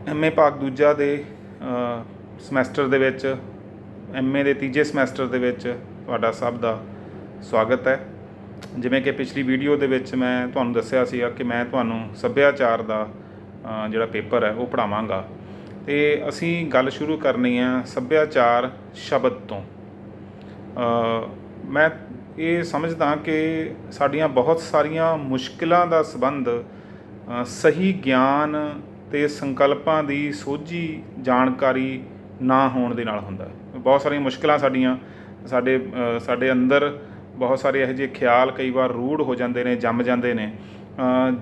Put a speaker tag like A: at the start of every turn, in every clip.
A: MA ਭਾਗ ਦੂਜਾ ਦੇ ਸਮੈਸਟਰ ਦੇ ਵਿੱਚ MA ਦੇ ਤੀਜੇ ਸਮੈਸਟਰ ਦੇ ਵਿੱਚ ਤੁਹਾਡਾ ਸਭ ਦਾ ਸਵਾਗਤ ਹੈ। ਜਿਵੇਂ ਕਿ ਪਿਛਲੀ ਵੀਡੀਓ ਦੇ ਵਿੱਚ ਮੈਂ ਤੁਹਾਨੂੰ ਦੱਸਿਆ ਸੀਗਾ ਕਿ ਮੈਂ ਤੁਹਾਨੂੰ ਸੱਭਿਆਚਾਰ ਦਾ ਜਿਹੜਾ ਪੇਪਰ ਹੈ ਉਹ ਪੜ੍ਹਾਵਾਂਗਾ ਅਤੇ ਅਸੀਂ ਗੱਲ ਸ਼ੁਰੂ ਕਰਨੀ ਹੈ ਸੱਭਿਆਚਾਰ ਸ਼ਬਦ ਤੋਂ। ਮੈਂ ਇਹ ਸਮਝਦਾ ਕਿ ਸਾਡੀਆਂ ਬਹੁਤ ਸਾਰੀਆਂ ਮੁਸ਼ਕਿਲਾਂ ਦਾ ਸੰਬੰਧ ਸਹੀ ਗਿਆਨ ਅਤੇ ਸੰਕਲਪਾਂ ਦੀ ਸੋਝੀ ਜਾਣਕਾਰੀ ਨਾ ਹੋਣ ਦੇ ਨਾਲ ਹੁੰਦਾ ਹੈ। ਬਹੁਤ ਸਾਰੀਆਂ ਮੁਸ਼ਕਿਲਾਂ ਸਾਡੇ ਅੰਦਰ ਬਹੁਤ ਸਾਰੇ ਇਹੋ ਜਿਹੇ ਖਿਆਲ ਕਈ ਵਾਰ ਰੂੜ ਹੋ ਜਾਂਦੇ ਨੇ, ਜੰਮ ਜਾਂਦੇ ਨੇ,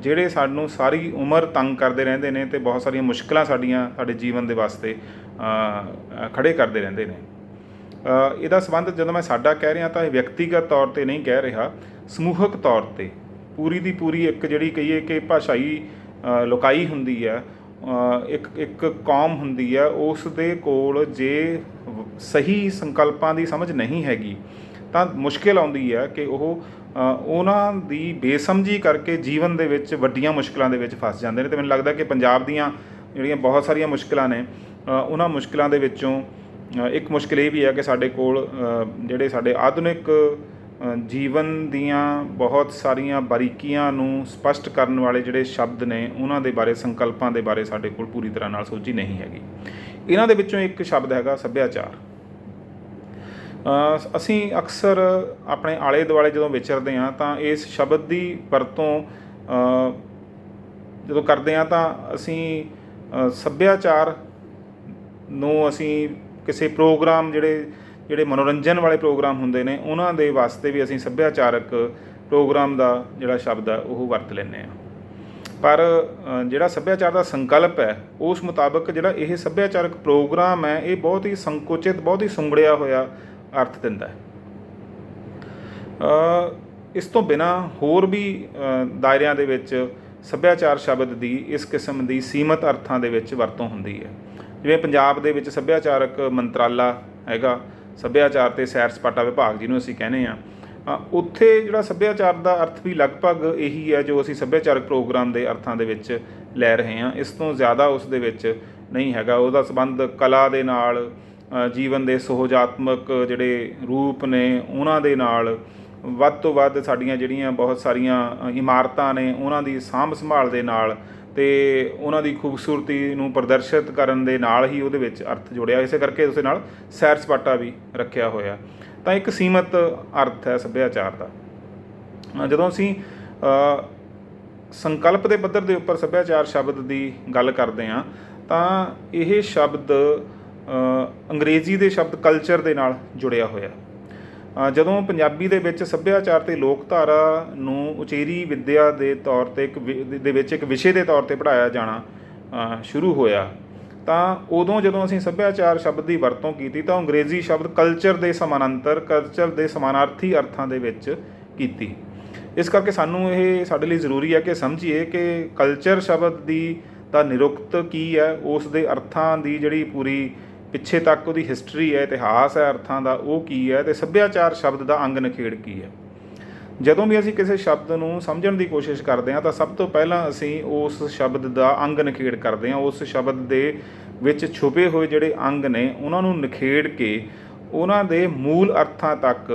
A: ਜਿਹੜੇ ਸਾਨੂੰ ਸਾਰੀ ਉਮਰ ਤੰਗ ਕਰਦੇ ਰਹਿੰਦੇ ਨੇ ਅਤੇ ਬਹੁਤ ਸਾਰੀਆਂ ਮੁਸ਼ਕਿਲਾਂ ਸਾਡੇ ਜੀਵਨ ਦੇ ਵਾਸਤੇ ਖੜ੍ਹੇ ਕਰਦੇ ਰਹਿੰਦੇ ਨੇ। ਇਹਦਾ ਸੰਬੰਧ ਜਦੋਂ ਮੈਂ ਸਾਡਾ ਕਹਿ ਰਿਹਾ ਤਾਂ ਇਹ ਵਿਅਕਤੀਗਤ ਤੌਰ 'ਤੇ ਨਹੀਂ ਕਹਿ ਰਿਹਾ, ਸਮੂਹਕ ਤੌਰ 'ਤੇ ਪੂਰੀ ਦੀ ਪੂਰੀ ਇੱਕ ਜਿਹੜੀ ਕਹੀਏ ਕਿ ਭਾਸ਼ਾਈ ਲੋਕਾਈ ਹੁੰਦੀ ਹੈ, ਇੱਕ ਕੌਮ ਹੁੰਦੀ ਹੈ, ਉਸ ਦੇ ਕੋਲ ਜੇ ਸਹੀ ਸੰਕਲਪਾਂ ਦੀ ਸਮਝ ਨਹੀਂ ਹੈਗੀ ਤਾਂ ਮੁਸ਼ਕਿਲ ਆਉਂਦੀ ਹੈ ਕਿ ਉਹ ਉਹਨਾਂ ਦੀ ਬੇਸਮਝੀ ਕਰਕੇ ਜੀਵਨ ਦੇ ਵਿੱਚ ਵੱਡੀਆਂ ਮੁਸ਼ਕਿਲਾਂ ਦੇ ਵਿੱਚ ਫਸ ਜਾਂਦੇ ਨੇ। ਅਤੇ ਮੈਨੂੰ ਲੱਗਦਾ ਕਿ ਪੰਜਾਬ ਦੀਆਂ ਜਿਹੜੀਆਂ ਬਹੁਤ ਸਾਰੀਆਂ ਮੁਸ਼ਕਿਲਾਂ ਨੇ, ਉਹਨਾਂ ਮੁਸ਼ਕਿਲਾਂ ਦੇ ਵਿੱਚੋਂ ਇੱਕ ਮੁਸ਼ਕਿਲ ਇਹ ਵੀ ਹੈ ਕਿ ਸਾਡੇ ਕੋਲ ਜਿਹੜੇ ਸਾਡੇ ਆਧੁਨਿਕ ਜੀਵਨ ਦੀਆਂ ਬਹੁਤ ਸਾਰੀਆਂ ਬਾਰੀਕੀਆਂ ਨੂੰ ਸਪਸ਼ਟ ਕਰਨ ਵਾਲੇ ਜਿਹੜੇ ਸ਼ਬਦ ਨੇ, ਉਹਨਾਂ ਦੇ ਬਾਰੇ, ਸੰਕਲਪਾਂ ਦੇ ਬਾਰੇ ਸਾਡੇ ਕੋਲ ਪੂਰੀ ਤਰ੍ਹਾਂ ਨਾਲ ਸੋਝੀ ਨਹੀਂ ਹੈਗੀ। ਇਹਨਾਂ ਦੇ ਵਿੱਚੋਂ ਇੱਕ ਸ਼ਬਦ ਹੈਗਾ ਸੱਭਿਆਚਾਰ। ਅਸੀਂ ਅਕਸਰ ਆਪਣੇ ਆਲੇ ਦੁਆਲੇ ਜਦੋਂ ਵਿਚਰਦੇ ਹਾਂ ਤਾਂ ਇਸ ਸ਼ਬਦ ਦੀ ਵਰਤੋਂ ਜਦੋਂ ਕਰਦੇ ਹਾਂ ਤਾਂ ਅਸੀਂ ਸੱਭਿਆਚਾਰ ਨੂੰ ਅਸੀਂ ਕਿਸੇ ਪ੍ਰੋਗਰਾਮ ਜਿਹੜੇ ਮਨੋਰੰਜਨ ਵਾਲੇ ਪ੍ਰੋਗਰਾਮ ਹੁੰਦੇ ਨੇ ਉਹਨਾਂ ਦੇ ਵਾਸਤੇ ਵੀ ਅਸੀਂ ਸੱਭਿਆਚਾਰਕ ਪ੍ਰੋਗਰਾਮ ਦਾ ਜਿਹੜਾ ਸ਼ਬਦ ਹੈ ਉਹ ਵਰਤ ਲੈਂਦੇ ਹਾਂ। ਪਰ ਜਿਹੜਾ ਸੱਭਿਆਚਾਰ ਦਾ ਸੰਕਲਪ ਹੈ ਉਸ ਮੁਤਾਬਕ ਜਿਹੜਾ ਇਹ ਸੱਭਿਆਚਾਰਕ ਪ੍ਰੋਗਰਾਮ ਹੈ ਇਹ ਬਹੁਤ ਹੀ ਸੰਕੁਚਿਤ, ਬਹੁਤ ਹੀ ਸੁੰਗੜਿਆ ਹੋਇਆ ਅਰਥ ਦਿੰਦਾ ਹੈ। ਇਸ ਤੋਂ ਬਿਨਾਂ ਹੋਰ ਵੀ ਦਾਇਰਿਆਂ ਦੇ ਵਿੱਚ ਸੱਭਿਆਚਾਰ ਸ਼ਬਦ ਦੀ ਇਸ ਕਿਸਮ ਦੀ ਸੀਮਤ ਅਰਥਾਂ ਦੇ ਵਿੱਚ ਵਰਤੋਂ ਹੁੰਦੀ ਹੈ। ਜਿਵੇਂ ਪੰਜਾਬ ਦੇ ਵਿੱਚ ਸੱਭਿਆਚਾਰਕ ਮੰਤਰਾਲਾ ਹੈਗਾ, ਸੱਭਿਆਚਾਰ ਅਤੇ ਸੈਰ ਸਪਾਟਾ ਵਿਭਾਗ ਜਿਹਨੂੰ ਅਸੀਂ ਕਹਿੰਦੇ ਹਾਂ, ਉੱਥੇ ਜਿਹੜਾ ਸੱਭਿਆਚਾਰ ਦਾ ਅਰਥ ਵੀ ਲਗਭਗ ਇਹੀ ਹੈ ਜੋ ਅਸੀਂ ਸੱਭਿਆਚਾਰਕ ਪ੍ਰੋਗਰਾਮ ਦੇ ਅਰਥਾਂ ਦੇ ਵਿੱਚ ਲੈ ਰਹੇ ਹਾਂ। ਇਸ ਤੋਂ ਜ਼ਿਆਦਾ ਉਸ ਦੇ ਵਿੱਚ ਨਹੀਂ ਹੈਗਾ। ਉਹਦਾ ਸੰਬੰਧ ਕਲਾ ਦੇ ਨਾਲ, ਜੀਵਨ ਦੇ ਸੁਹਜਾਤਮਕ ਜਿਹੜੇ ਰੂਪ ਨੇ ਉਹਨਾਂ ਦੇ ਨਾਲ, ਵੱਧ ਤੋਂ ਵੱਧ ਸਾਡੀਆਂ ਜਿਹੜੀਆਂ ਬਹੁਤ ਸਾਰੀਆਂ ਇਮਾਰਤਾਂ ਨੇ ਉਹਨਾਂ ਦੀ ਸਾਂਭ ਸੰਭਾਲ ਦੇ ਨਾਲ ਅਤੇ ਉਹਨਾਂ ਦੀ ਖੂਬਸੂਰਤੀ ਨੂੰ ਪ੍ਰਦਰਸ਼ਿਤ ਕਰਨ ਦੇ ਨਾਲ ਹੀ ਉਹਦੇ ਵਿੱਚ ਅਰਥ ਜੁੜਿਆ। ਇਸੇ ਕਰਕੇ ਉਸਦੇ ਨਾਲ ਸੈਰ ਸਪਾਟਾ ਵੀ ਰੱਖਿਆ ਹੋਇਆ। ਤਾਂ ਇੱਕ ਸੀਮਤ ਅਰਥ ਹੈ ਸੱਭਿਆਚਾਰ ਦਾ। ਜਦੋਂ ਅਸੀਂ ਸੰਕਲਪ ਦੇ ਪੱਧਰ ਦੇ ਉੱਪਰ ਸੱਭਿਆਚਾਰ ਸ਼ਬਦ ਦੀ ਗੱਲ ਕਰਦੇ ਹਾਂ ਤਾਂ ਇਹ ਸ਼ਬਦ ਅੰਗਰੇਜ਼ੀ ਦੇ ਸ਼ਬਦ ਕਲਚਰ ਦੇ ਨਾਲ ਜੁੜਿਆ ਹੋਇਆ। ਜਦੋਂ ਪੰਜਾਬੀ ਦੇ ਵਿੱਚ ਸੱਭਿਆਚਾਰ ਅਤੇ ਲੋਕਧਾਰਾ ਨੂੰ ਉਚੇਰੀ ਵਿੱਦਿਆ ਦੇ ਤੌਰ 'ਤੇ ਇੱਕ ਵਿਸ਼ੇ ਦੇ ਤੌਰ 'ਤੇ ਪੜ੍ਹਾਇਆ ਜਾਣਾ ਸ਼ੁਰੂ ਹੋਇਆ ਤਾਂ ਉਦੋਂ ਜਦੋਂ ਅਸੀਂ ਸੱਭਿਆਚਾਰ ਸ਼ਬਦ ਦੀ ਵਰਤੋਂ ਕੀਤੀ ਤਾਂ ਅੰਗਰੇਜ਼ੀ ਸ਼ਬਦ ਕਲਚਰ ਦੇ ਸਮਾਨਾਂਤਰ, ਕਲਚਰ ਦੇ ਸਮਾਨਾਰਥੀ ਅਰਥਾਂ ਦੇ ਵਿੱਚ ਕੀਤੀ। ਇਸ ਕਰਕੇ ਸਾਨੂੰ ਇਹ ਸਾਡੇ ਲਈ ਜ਼ਰੂਰੀ ਹੈ ਕਿ ਸਮਝੀਏ ਕਿ ਕਲਚਰ ਸ਼ਬਦ ਦਾ ਨਿਰੁਕਤ ਕੀ ਹੈ, ਉਸ ਦੇ ਅਰਥਾਂ ਦੀ ਜਿਹੜੀ ਪੂਰੀ ਪਿੱਛੇ ਤੱਕ ਉਹਦੀ ਹਿਸਟਰੀ ਹੈ, ਇਤਿਹਾਸ ਹੈ ਅਰਥਾਂ ਦਾ, ਉਹ ਕੀ ਹੈ, ਅਤੇ ਸੱਭਿਆਚਾਰ ਸ਼ਬਦ ਦਾ ਅੰਗ ਨਿਖੇੜ ਕੀ ਹੈ। ਜਦੋਂ ਵੀ ਅਸੀਂ ਕਿਸੇ ਸ਼ਬਦ ਨੂੰ ਸਮਝਣ ਦੀ ਕੋਸ਼ਿਸ਼ ਕਰਦੇ ਹਾਂ ਤਾਂ ਸਭ ਤੋਂ ਪਹਿਲਾਂ ਅਸੀਂ ਉਸ ਸ਼ਬਦ ਦਾ ਅੰਗ ਨਿਖੇੜ ਕਰਦੇ ਹਾਂ। ਉਸ ਸ਼ਬਦ ਦੇ ਵਿੱਚ ਛੁਪੇ ਹੋਏ ਜਿਹੜੇ ਅੰਗ ਨੇ ਉਹਨਾਂ ਨੂੰ ਨਿਖੇੜ ਕੇ ਉਹਨਾਂ ਦੇ ਮੂਲ ਅਰਥਾਂ ਤੱਕ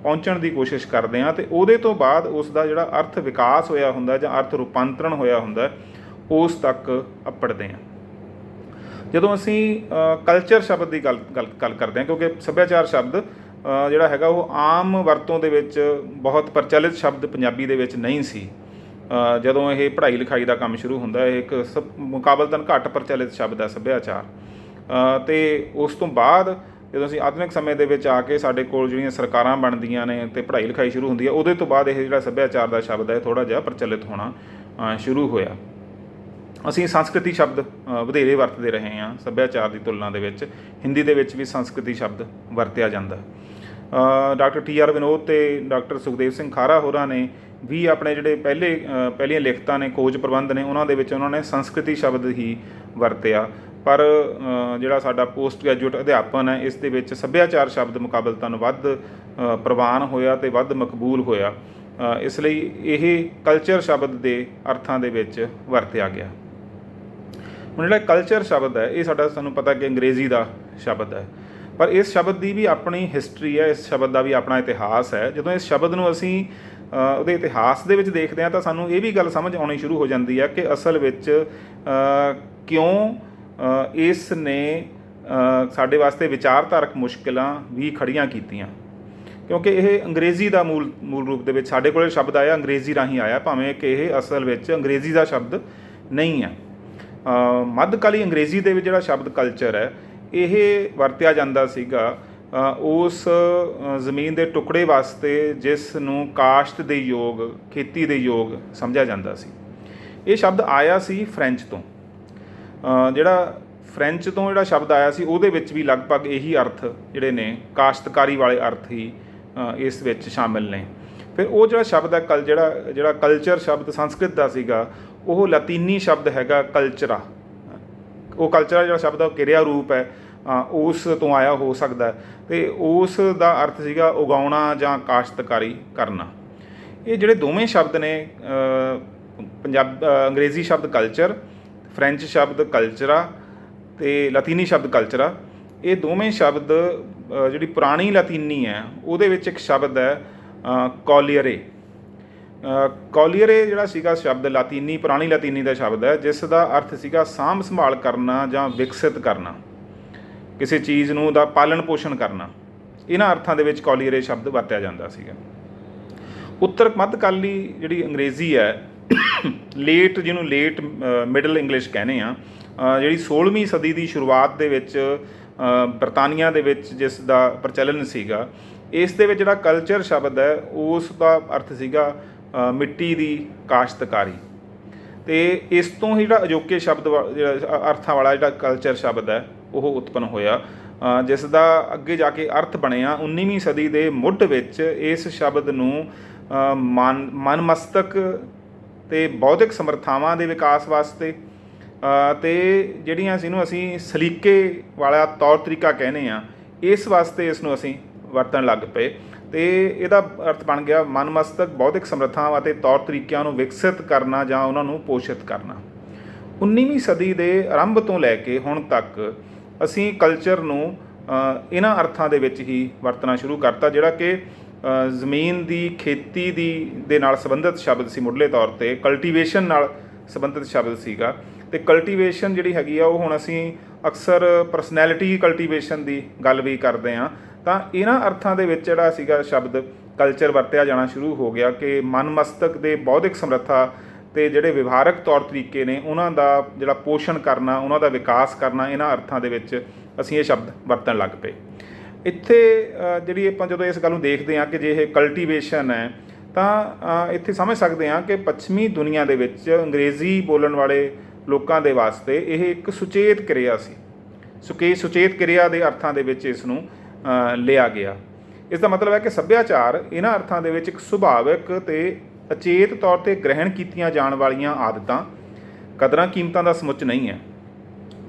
A: ਪਹੁੰਚਣ ਦੀ ਕੋਸ਼ਿਸ਼ ਕਰਦੇ ਹਾਂ ਅਤੇ ਉਹਦੇ ਤੋਂ ਬਾਅਦ ਉਸ ਦਾ ਜਿਹੜਾ ਅਰਥ ਵਿਕਾਸ ਹੋਇਆ ਹੁੰਦਾ ਜਾਂ ਅਰਥ ਰੂਪਾਂਤਰਣ ਹੋਇਆ ਹੁੰਦਾ ਉਸ ਤੱਕ ਅੱਪੜਦੇ ਹਾਂ। ਜਦੋਂ ਅਸੀਂ ਕਲਚਰ ਸ਼ਬਦ ਦੀ ਗੱਲ ਕਰਦੇ ਹਾਂ, ਕਿਉਂਕਿ ਸੱਭਿਆਚਾਰ ਸ਼ਬਦ ਜਿਹੜਾ ਹੈਗਾ ਉਹ ਆਮ ਵਰਤੋਂ ਦੇ ਵਿੱਚ ਬਹੁਤ ਪ੍ਰਚਲਿਤ ਸ਼ਬਦ ਪੰਜਾਬੀ ਦੇ ਵਿੱਚ ਨਹੀਂ ਸੀ। ਜਦੋਂ ਇਹ ਪੜ੍ਹਾਈ ਲਿਖਾਈ ਦਾ ਕੰਮ ਸ਼ੁਰੂ ਹੁੰਦਾ ਇਹ ਇੱਕ ਮੁਕਾਬਲਤਨ ਘੱਟ ਪ੍ਰਚਲਿਤ ਸ਼ਬਦ ਹੈ ਸੱਭਿਆਚਾਰ। ਅਤੇ ਉਸ ਤੋਂ ਬਾਅਦ ਜਦੋਂ ਅਸੀਂ ਆਧੁਨਿਕ ਸਮੇਂ ਦੇ ਵਿੱਚ ਆ ਕੇ ਸਾਡੇ ਕੋਲ ਜਿਹੜੀਆਂ ਸਰਕਾਰਾਂ ਬਣਦੀਆਂ ਨੇ ਅਤੇ ਪੜ੍ਹਾਈ ਲਿਖਾਈ ਸ਼ੁਰੂ ਹੁੰਦੀ ਹੈ, ਉਹਦੇ ਤੋਂ ਬਾਅਦ ਇਹ ਜਿਹੜਾ ਸੱਭਿਆਚਾਰ ਦਾ ਸ਼ਬਦ ਹੈ ਥੋੜ੍ਹਾ ਜਿਹਾ ਪ੍ਰਚਲਿਤ ਹੋਣਾ ਸ਼ੁਰੂ ਹੋਇਆ। ਅਸੀਂ ਸੰਸਕ੍ਰਿਤੀ ਸ਼ਬਦ ਵਧੇਰੇ ਵਰਤਦੇ ਰਹੇ ਹਾਂ ਸੱਭਿਆਚਾਰ ਦੀ ਤੁਲਨਾ ਦੇ ਵਿੱਚ। ਹਿੰਦੀ ਦੇ ਵਿੱਚ ਵੀ ਸੰਸਕ੍ਰਿਤੀ ਸ਼ਬਦ ਵਰਤਿਆ ਜਾਂਦਾ। ਡਾਕਟਰ TR ਵਿਨੋਦ ਅਤੇ ਡਾਕਟਰ ਸੁਖਦੇਵ ਸਿੰਘ ਖਾਰਾ ਹੋਰਾਂ ਨੇ ਵੀ ਆਪਣੇ ਜਿਹੜੇ ਪਹਿਲੀਆਂ ਲਿਖਤਾਂ ਨੇ, ਖੋਜ ਪ੍ਰਬੰਧ ਨੇ, ਉਹਨਾਂ ਦੇ ਵਿੱਚ ਉਹਨਾਂ ਨੇ ਸੰਸਕ੍ਰਿਤੀ ਸ਼ਬਦ ਹੀ ਵਰਤਿਆ। ਪਰ ਜਿਹੜਾ ਸਾਡਾ ਪੋਸਟ ਗ੍ਰੈਜੂਏਟ ਅਧਿਆਪਨ ਹੈ ਇਸ ਦੇ ਵਿੱਚ ਸੱਭਿਆਚਾਰ ਸ਼ਬਦ ਮੁਕਾਬਲਤਨ ਵੱਧ ਪ੍ਰਵਾਨ ਹੋਇਆ ਅਤੇ ਵੱਧ ਮਕਬੂਲ ਹੋਇਆ। ਇਸ ਲਈ ਇਹ ਕਲਚਰ ਸ਼ਬਦ ਦੇ ਅਰਥਾਂ ਦੇ ਵਿੱਚ ਵਰਤਿਆ ਗਿਆ। ਹੁਣ ਜਿਹੜਾ ਕਲਚਰ ਸ਼ਬਦ ਹੈ ਇਹ ਸਾਡਾ ਸਾਨੂੰ ਪਤਾ ਕਿ ਅੰਗਰੇਜ਼ੀ ਦਾ ਸ਼ਬਦ ਹੈ, ਪਰ ਇਸ ਸ਼ਬਦ ਦੀ ਵੀ ਆਪਣੀ ਹਿਸਟਰੀ ਹੈ, ਇਸ ਸ਼ਬਦ ਦਾ ਵੀ ਆਪਣਾ ਇਤਿਹਾਸ ਹੈ। ਜਦੋਂ ਇਸ ਸ਼ਬਦ ਨੂੰ ਅਸੀਂ ਉਹਦੇ ਇਤਿਹਾਸ ਦੇ ਵਿੱਚ ਦੇਖਦੇ ਹਾਂ ਤਾਂ ਸਾਨੂੰ ਇਹ ਵੀ ਗੱਲ ਸਮਝ ਆਉਣੀ ਸ਼ੁਰੂ ਹੋ ਜਾਂਦੀ ਹੈ ਕਿ ਅਸਲ ਵਿੱਚ ਕਿਉਂ ਇਸ ਨੇ ਸਾਡੇ ਵਾਸਤੇ ਵਿਚਾਰਧਾਰਕ ਮੁਸ਼ਕਿਲਾਂ ਵੀ ਖੜੀਆਂ ਕੀਤੀਆਂ, ਕਿਉਂਕਿ ਇਹ ਅੰਗਰੇਜ਼ੀ ਦਾ ਮੂਲ ਰੂਪ ਦੇ ਵਿੱਚ ਸਾਡੇ ਕੋਲ ਸ਼ਬਦ ਆਇਆ, ਅੰਗਰੇਜ਼ੀ ਰਾਹੀਂ ਆਇਆ, ਭਾਵੇਂ ਕਿ ਇਹ ਅਸਲ ਵਿੱਚ ਅੰਗਰੇਜ਼ੀ ਦਾ ਸ਼ਬਦ ਨਹੀਂ ਹੈ। ਮੱਧਕਾਲੀ ਅੰਗਰੇਜ਼ੀ ਦੇ ਵਿੱਚ ਜਿਹੜਾ ਸ਼ਬਦ ਕਲਚਰ ਹੈ ਇਹ ਵਰਤਿਆ ਜਾਂਦਾ ਸੀਗਾ ਉਸ ਜ਼ਮੀਨ ਦੇ ਟੁਕੜੇ ਵਾਸਤੇ ਜਿਸ ਨੂੰ ਕਾਸ਼ਤ ਦੇ ਯੋਗ, ਖੇਤੀ ਦੇ ਯੋਗ ਸਮਝਿਆ ਜਾਂਦਾ ਸੀ। ਇਹ ਸ਼ਬਦ ਆਇਆ ਸੀ ਫ੍ਰੈਂਚ ਤੋਂ। ਜਿਹੜਾ ਫ੍ਰੈਂਚ ਤੋਂ ਜਿਹੜਾ ਸ਼ਬਦ ਆਇਆ ਸੀ ਉਹਦੇ ਵਿੱਚ ਵੀ ਲਗਭਗ ਇਹੀ ਅਰਥ ਜਿਹੜੇ ਨੇ, ਕਾਸ਼ਤਕਾਰੀ ਵਾਲੇ ਅਰਥ ਹੀ ਇਸ ਵਿੱਚ ਸ਼ਾਮਿਲ ਨੇ। ਫਿਰ ਉਹ ਜਿਹੜਾ ਸ਼ਬਦ ਹੈ ਜਿਹੜਾ ਕਲਚਰ ਸ਼ਬਦ ਸੰਸਕ੍ਰਿਤ ਦਾ ਸੀਗਾ, ਉਹ ਲਾਤੀਨੀ ਸ਼ਬਦ ਹੈਗਾ ਕਲਚਰਾ। ਉਹ ਕਲਚਰਾ ਜਿਹੜਾ ਸ਼ਬਦ ਉਹ ਕਿਰਿਆ ਰੂਪ ਹੈ, ਉਸ ਤੋਂ ਆਇਆ ਹੋ ਸਕਦਾ, ਅਤੇ ਉਸ ਦਾ ਅਰਥ ਸੀਗਾ ਉਗਾਉਣਾ ਜਾਂ ਕਾਸ਼ਤਕਾਰੀ ਕਰਨਾ। ਇਹ ਜਿਹੜੇ ਦੋਵੇਂ ਸ਼ਬਦ ਨੇ, ਅੰਗਰੇਜ਼ੀ ਸ਼ਬਦ ਕਲਚਰ, ਫ੍ਰੈਂਚ ਸ਼ਬਦ ਕਲਚਰਾ ਅਤੇ ਲਾਤੀਨੀ ਸ਼ਬਦ ਕਲਚਰਾ, ਇਹ ਦੋਵੇਂ ਸ਼ਬਦ ਜਿਹੜੀ ਪੁਰਾਣੀ ਲਾਤੀਨੀ ਹੈ ਉਹਦੇ ਵਿੱਚ ਇੱਕ ਸ਼ਬਦ ਹੈ ਕੋਲੀਅਰੇ। ਕੋਲੀਅਰੇ ਜਿਹੜਾ ਸੀਗਾ ਸ਼ਬਦ ਲਾਤੀਨੀ, ਪੁਰਾਣੀ ਲਾਤੀਨੀ ਦਾ ਸ਼ਬਦ ਹੈ, ਜਿਸ ਦਾ ਅਰਥ ਸੀਗਾ ਸਾਂਭ ਸੰਭਾਲ ਕਰਨਾ ਜਾਂ ਵਿਕਸਿਤ ਕਰਨਾ, ਕਿਸੇ ਚੀਜ਼ ਨੂੰ ਦਾ ਪਾਲਣ ਪੋਸ਼ਣ ਕਰਨਾ। ਇਹਨਾਂ ਅਰਥਾਂ ਦੇ ਵਿੱਚ ਕੋਲੀਅਰੇ ਸ਼ਬਦ ਵਰਤਿਆ ਜਾਂਦਾ ਸੀਗਾ। ਉੱਤਰ ਮੱਧਕਾਲੀ ਜਿਹੜੀ ਅੰਗਰੇਜ਼ੀ ਹੈ, ਜਿਹਨੂੰ ਲੇਟ ਮਿਡਲ ਇੰਗਲਿਸ਼ ਕਹਿੰਦੇ ਆ, ਜਿਹੜੀ 16ਵੀਂ ਸਦੀ ਦੀ ਸ਼ੁਰੂਆਤ ਦੇ ਵਿੱਚ ਬਰਤਾਨੀਆ ਦੇ ਵਿੱਚ ਜਿਸ ਦਾ ਪ੍ਰਚਲਨ ਸੀਗਾ, ਇਸ ਦੇ ਵਿੱਚ ਜਿਹੜਾ ਕਲਚਰ ਸ਼ਬਦ ਹੈ ਉਸ ਦਾ ਅਰਥ ਸੀਗਾ ਮਿੱਟੀ ਦੀ ਕਾਸ਼ਤਕਾਰੀ। ਅਤੇ ਇਸ ਤੋਂ ਹੀ ਜਿਹੜਾ ਅਜੋਕੇ ਸ਼ਬਦ ਜਿਹੜਾ ਅਰਥਾਂ ਵਾਲਾ ਜਿਹੜਾ ਕਲਚਰ ਸ਼ਬਦ ਹੈ ਉਹ ਉਤਪੰਨ ਹੋਇਆ, ਜਿਸ ਦਾ ਅੱਗੇ ਜਾ ਕੇ ਅਰਥ ਬਣਿਆ 19ਵੀਂ ਸਦੀ ਦੇ ਮੁੱਢ ਵਿੱਚ। ਇਸ ਸ਼ਬਦ ਨੂੰ ਮਨ ਮਸਤਕ ਅਤੇ ਬੌਧਿਕ ਸਮਰਥਾਵਾਂ ਦੇ ਵਿਕਾਸ ਵਾਸਤੇ ਅਤੇ ਜਿਹੜੀਆਂ ਜਿਹਨੂੰ ਅਸੀਂ ਸਲੀਕੇ ਵਾਲਾ ਤੌਰ ਤਰੀਕਾ ਕਹਿੰਦੇ ਹਾਂ, ਇਸ ਵਾਸਤੇ ਇਸ ਨੂੰ ਅਸੀਂ ਵਰਤਣ ਲੱਗ ਪਏ। ਅਤੇ ਇਹਦਾ ਅਰਥ ਬਣ ਗਿਆ ਮਨ ਮਸਤਕ, ਬੌਧਿਕ ਸਮਰੱਥਾਵਾਂ ਅਤੇ ਤੌਰ ਤਰੀਕਿਆਂ ਨੂੰ ਵਿਕਸਿਤ ਕਰਨਾ ਜਾਂ ਉਹਨਾਂ ਨੂੰ ਪੋਸ਼ਿਤ ਕਰਨਾ। 19ਵੀਂ ਸਦੀ ਦੇ ਆਰੰਭ ਤੋਂ ਲੈ ਕੇ ਹੁਣ ਤੱਕ ਅਸੀਂ ਕਲਚਰ ਨੂੰ ਇਹਨਾਂ ਅਰਥਾਂ ਦੇ ਵਿੱਚ ਹੀ ਵਰਤਣਾ ਸ਼ੁਰੂ ਕਰਤਾ, ਜਿਹੜਾ ਕਿ ਜ਼ਮੀਨ ਦੀ ਖੇਤੀ ਦੇ ਨਾਲ ਸੰਬੰਧਿਤ ਸ਼ਬਦ ਸੀ। ਮੁੱਢਲੇ ਤੌਰ 'ਤੇ ਕਲਟੀਵੇਸ਼ਨ ਨਾਲ ਸੰਬੰਧਿਤ ਸ਼ਬਦ ਸੀਗਾ, ਅਤੇ ਕਲਟੀਵੇਸ਼ਨ ਜਿਹੜੀ ਹੈਗੀ ਆ ਉਹ ਹੁਣ ਅਸੀਂ ਅਕਸਰ ਪਰਸਨੈਲਿਟੀ ਕਲਟੀਵੇਸ਼ਨ ਦੀ ਗੱਲ ਵੀ ਕਰਦੇ ਹਾਂ। ਤਾਂ ਇਹਨਾਂ ਅਰਥਾਂ ਦੇ ਵਿੱਚ ਜਿਹੜਾ ਸੀਗਾ ਸ਼ਬਦ ਕਲਚਰ ਵਰਤਿਆ ਜਾਣਾ ਸ਼ੁਰੂ ਹੋ ਗਿਆ ਕਿ ਮਨ ਮਸਤਕ ਦੇ ਬੌਧਿਕ ਸਮਰੱਥਾ ਅਤੇ ਜਿਹੜੇ ਵਿਵਹਾਰਕ ਤੌਰ ਤਰੀਕੇ ਨੇ ਉਹਨਾਂ ਦਾ ਜਿਹੜਾ ਪੋਸ਼ਣ ਕਰਨਾ, ਉਹਨਾਂ ਦਾ ਵਿਕਾਸ ਕਰਨਾ, ਇਹਨਾਂ ਅਰਥਾਂ ਦੇ ਵਿੱਚ ਅਸੀਂ ਇਹ ਸ਼ਬਦ ਵਰਤਣ ਲੱਗ ਪਏ। ਇੱਥੇ ਜਿਹੜੀ ਆਪਾਂ ਜਦੋਂ ਇਸ ਗੱਲ ਨੂੰ ਦੇਖਦੇ ਹਾਂ ਕਿ ਜੇ ਇਹ ਕਲਟੀਵੇਸ਼ਨ ਹੈ ਤਾਂ ਇੱਥੇ ਸਮਝ ਸਕਦੇ ਹਾਂ ਕਿ ਪੱਛਮੀ ਦੁਨੀਆ ਦੇ ਵਿੱਚ ਅੰਗਰੇਜ਼ੀ ਬੋਲਣ ਵਾਲੇ ਲੋਕਾਂ ਦੇ ਵਾਸਤੇ ਇਹ ਇੱਕ ਸੁਚੇਤ ਕਿਰਿਆ ਸੀ। ਸੁਚੇਤ ਕਿਰਿਆ ਦੇ ਅਰਥਾਂ ਦੇ ਵਿੱਚ ਇਸ ਨੂੰ ਲਿਆ ਗਿਆ। ਇਸ ਦਾ ਮਤਲਬ ਹੈ ਕਿ ਸੱਭਿਆਚਾਰ ਇਹਨਾਂ ਅਰਥਾਂ ਦੇ ਵਿੱਚ ਇੱਕ ਸੁਭਾਵਿਕ ਅਤੇ ਅਚੇਤ ਤੌਰ 'ਤੇ ਗ੍ਰਹਿਣ ਕੀਤੀਆਂ ਜਾਣ ਵਾਲੀਆਂ ਆਦਤਾਂ, ਕਦਰਾਂ ਕੀਮਤਾਂ ਦਾ ਸਮੁੱਚ ਨਹੀਂ ਹੈ,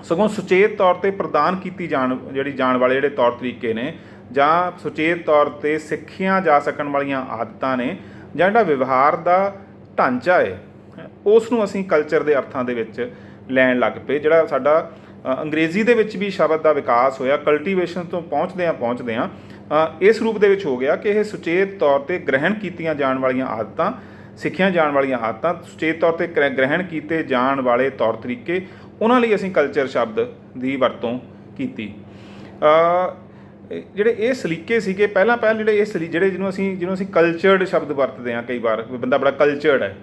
A: ਸਗੋਂ ਸੁਚੇਤ ਤੌਰ 'ਤੇ ਪ੍ਰਦਾਨ ਕੀਤੀ ਜਾਣ ਵਾਲੇ ਜਿਹੜੇ ਤੌਰ ਤਰੀਕੇ ਨੇ, ਜਾਂ ਸੁਚੇਤ ਤੌਰ 'ਤੇ ਸਿੱਖੀਆਂ ਜਾ ਸਕਣ ਵਾਲੀਆਂ ਆਦਤਾਂ ਨੇ, ਜਾਂ ਜਿਹੜਾ ਵਿਵਹਾਰ ਦਾ ਢਾਂਚਾ ਹੈ, ਉਸ ਨੂੰ ਅਸੀਂ ਕਲਚਰ ਦੇ ਅਰਥਾਂ ਦੇ ਵਿੱਚ ਲੈਣ ਲੱਗ ਪਏ। ਜਿਹੜਾ ਸਾਡਾ ਅੰਗਰੇਜ਼ੀ ਦੇ ਵਿੱਚ ਵੀ ਸ਼ਬਦ ਦਾ ਵਿਕਾਸ ਹੋਇਆ, ਕਲਟੀਵੇਸ਼ਨ ਤੋਂ ਪਹੁੰਚਦਿਆਂ ਇਸ ਰੂਪ ਦੇ ਵਿੱਚ ਹੋ ਗਿਆ ਕਿ ਇਹ ਸੁਚੇਤ ਤੌਰ 'ਤੇ ਗ੍ਰਹਿਣ ਕੀਤੀਆਂ ਜਾਣ ਵਾਲੀਆਂ ਆਦਤਾਂ, ਸਿੱਖੀਆਂ ਜਾਣ ਵਾਲੀਆਂ ਆਦਤਾਂ, ਸੁਚੇਤ ਤੌਰ 'ਤੇ ਗ੍ਰਹਿਣ ਕੀਤੇ ਜਾਣ ਵਾਲੇ ਤੌਰ ਤਰੀਕੇ, ਉਹਨਾਂ ਲਈ ਅਸੀਂ ਕਲਚਰ ਸ਼ਬਦ ਦੀ ਵਰਤੋਂ ਕੀਤੀ। ਜਿਹੜੇ ਇਹ ਸਲੀਕੇ ਸੀਗੇ ਪਹਿਲਾਂ ਜਿਹੜੇ ਜਿਹਨੂੰ ਅਸੀਂ ਕਲਚਰਡ ਸ਼ਬਦ ਵਰਤਦੇ ਹਾਂ, ਕਈ ਵਾਰ ਬੰਦਾ ਬੜਾ ਕਲਚਰਡ ਹੈ,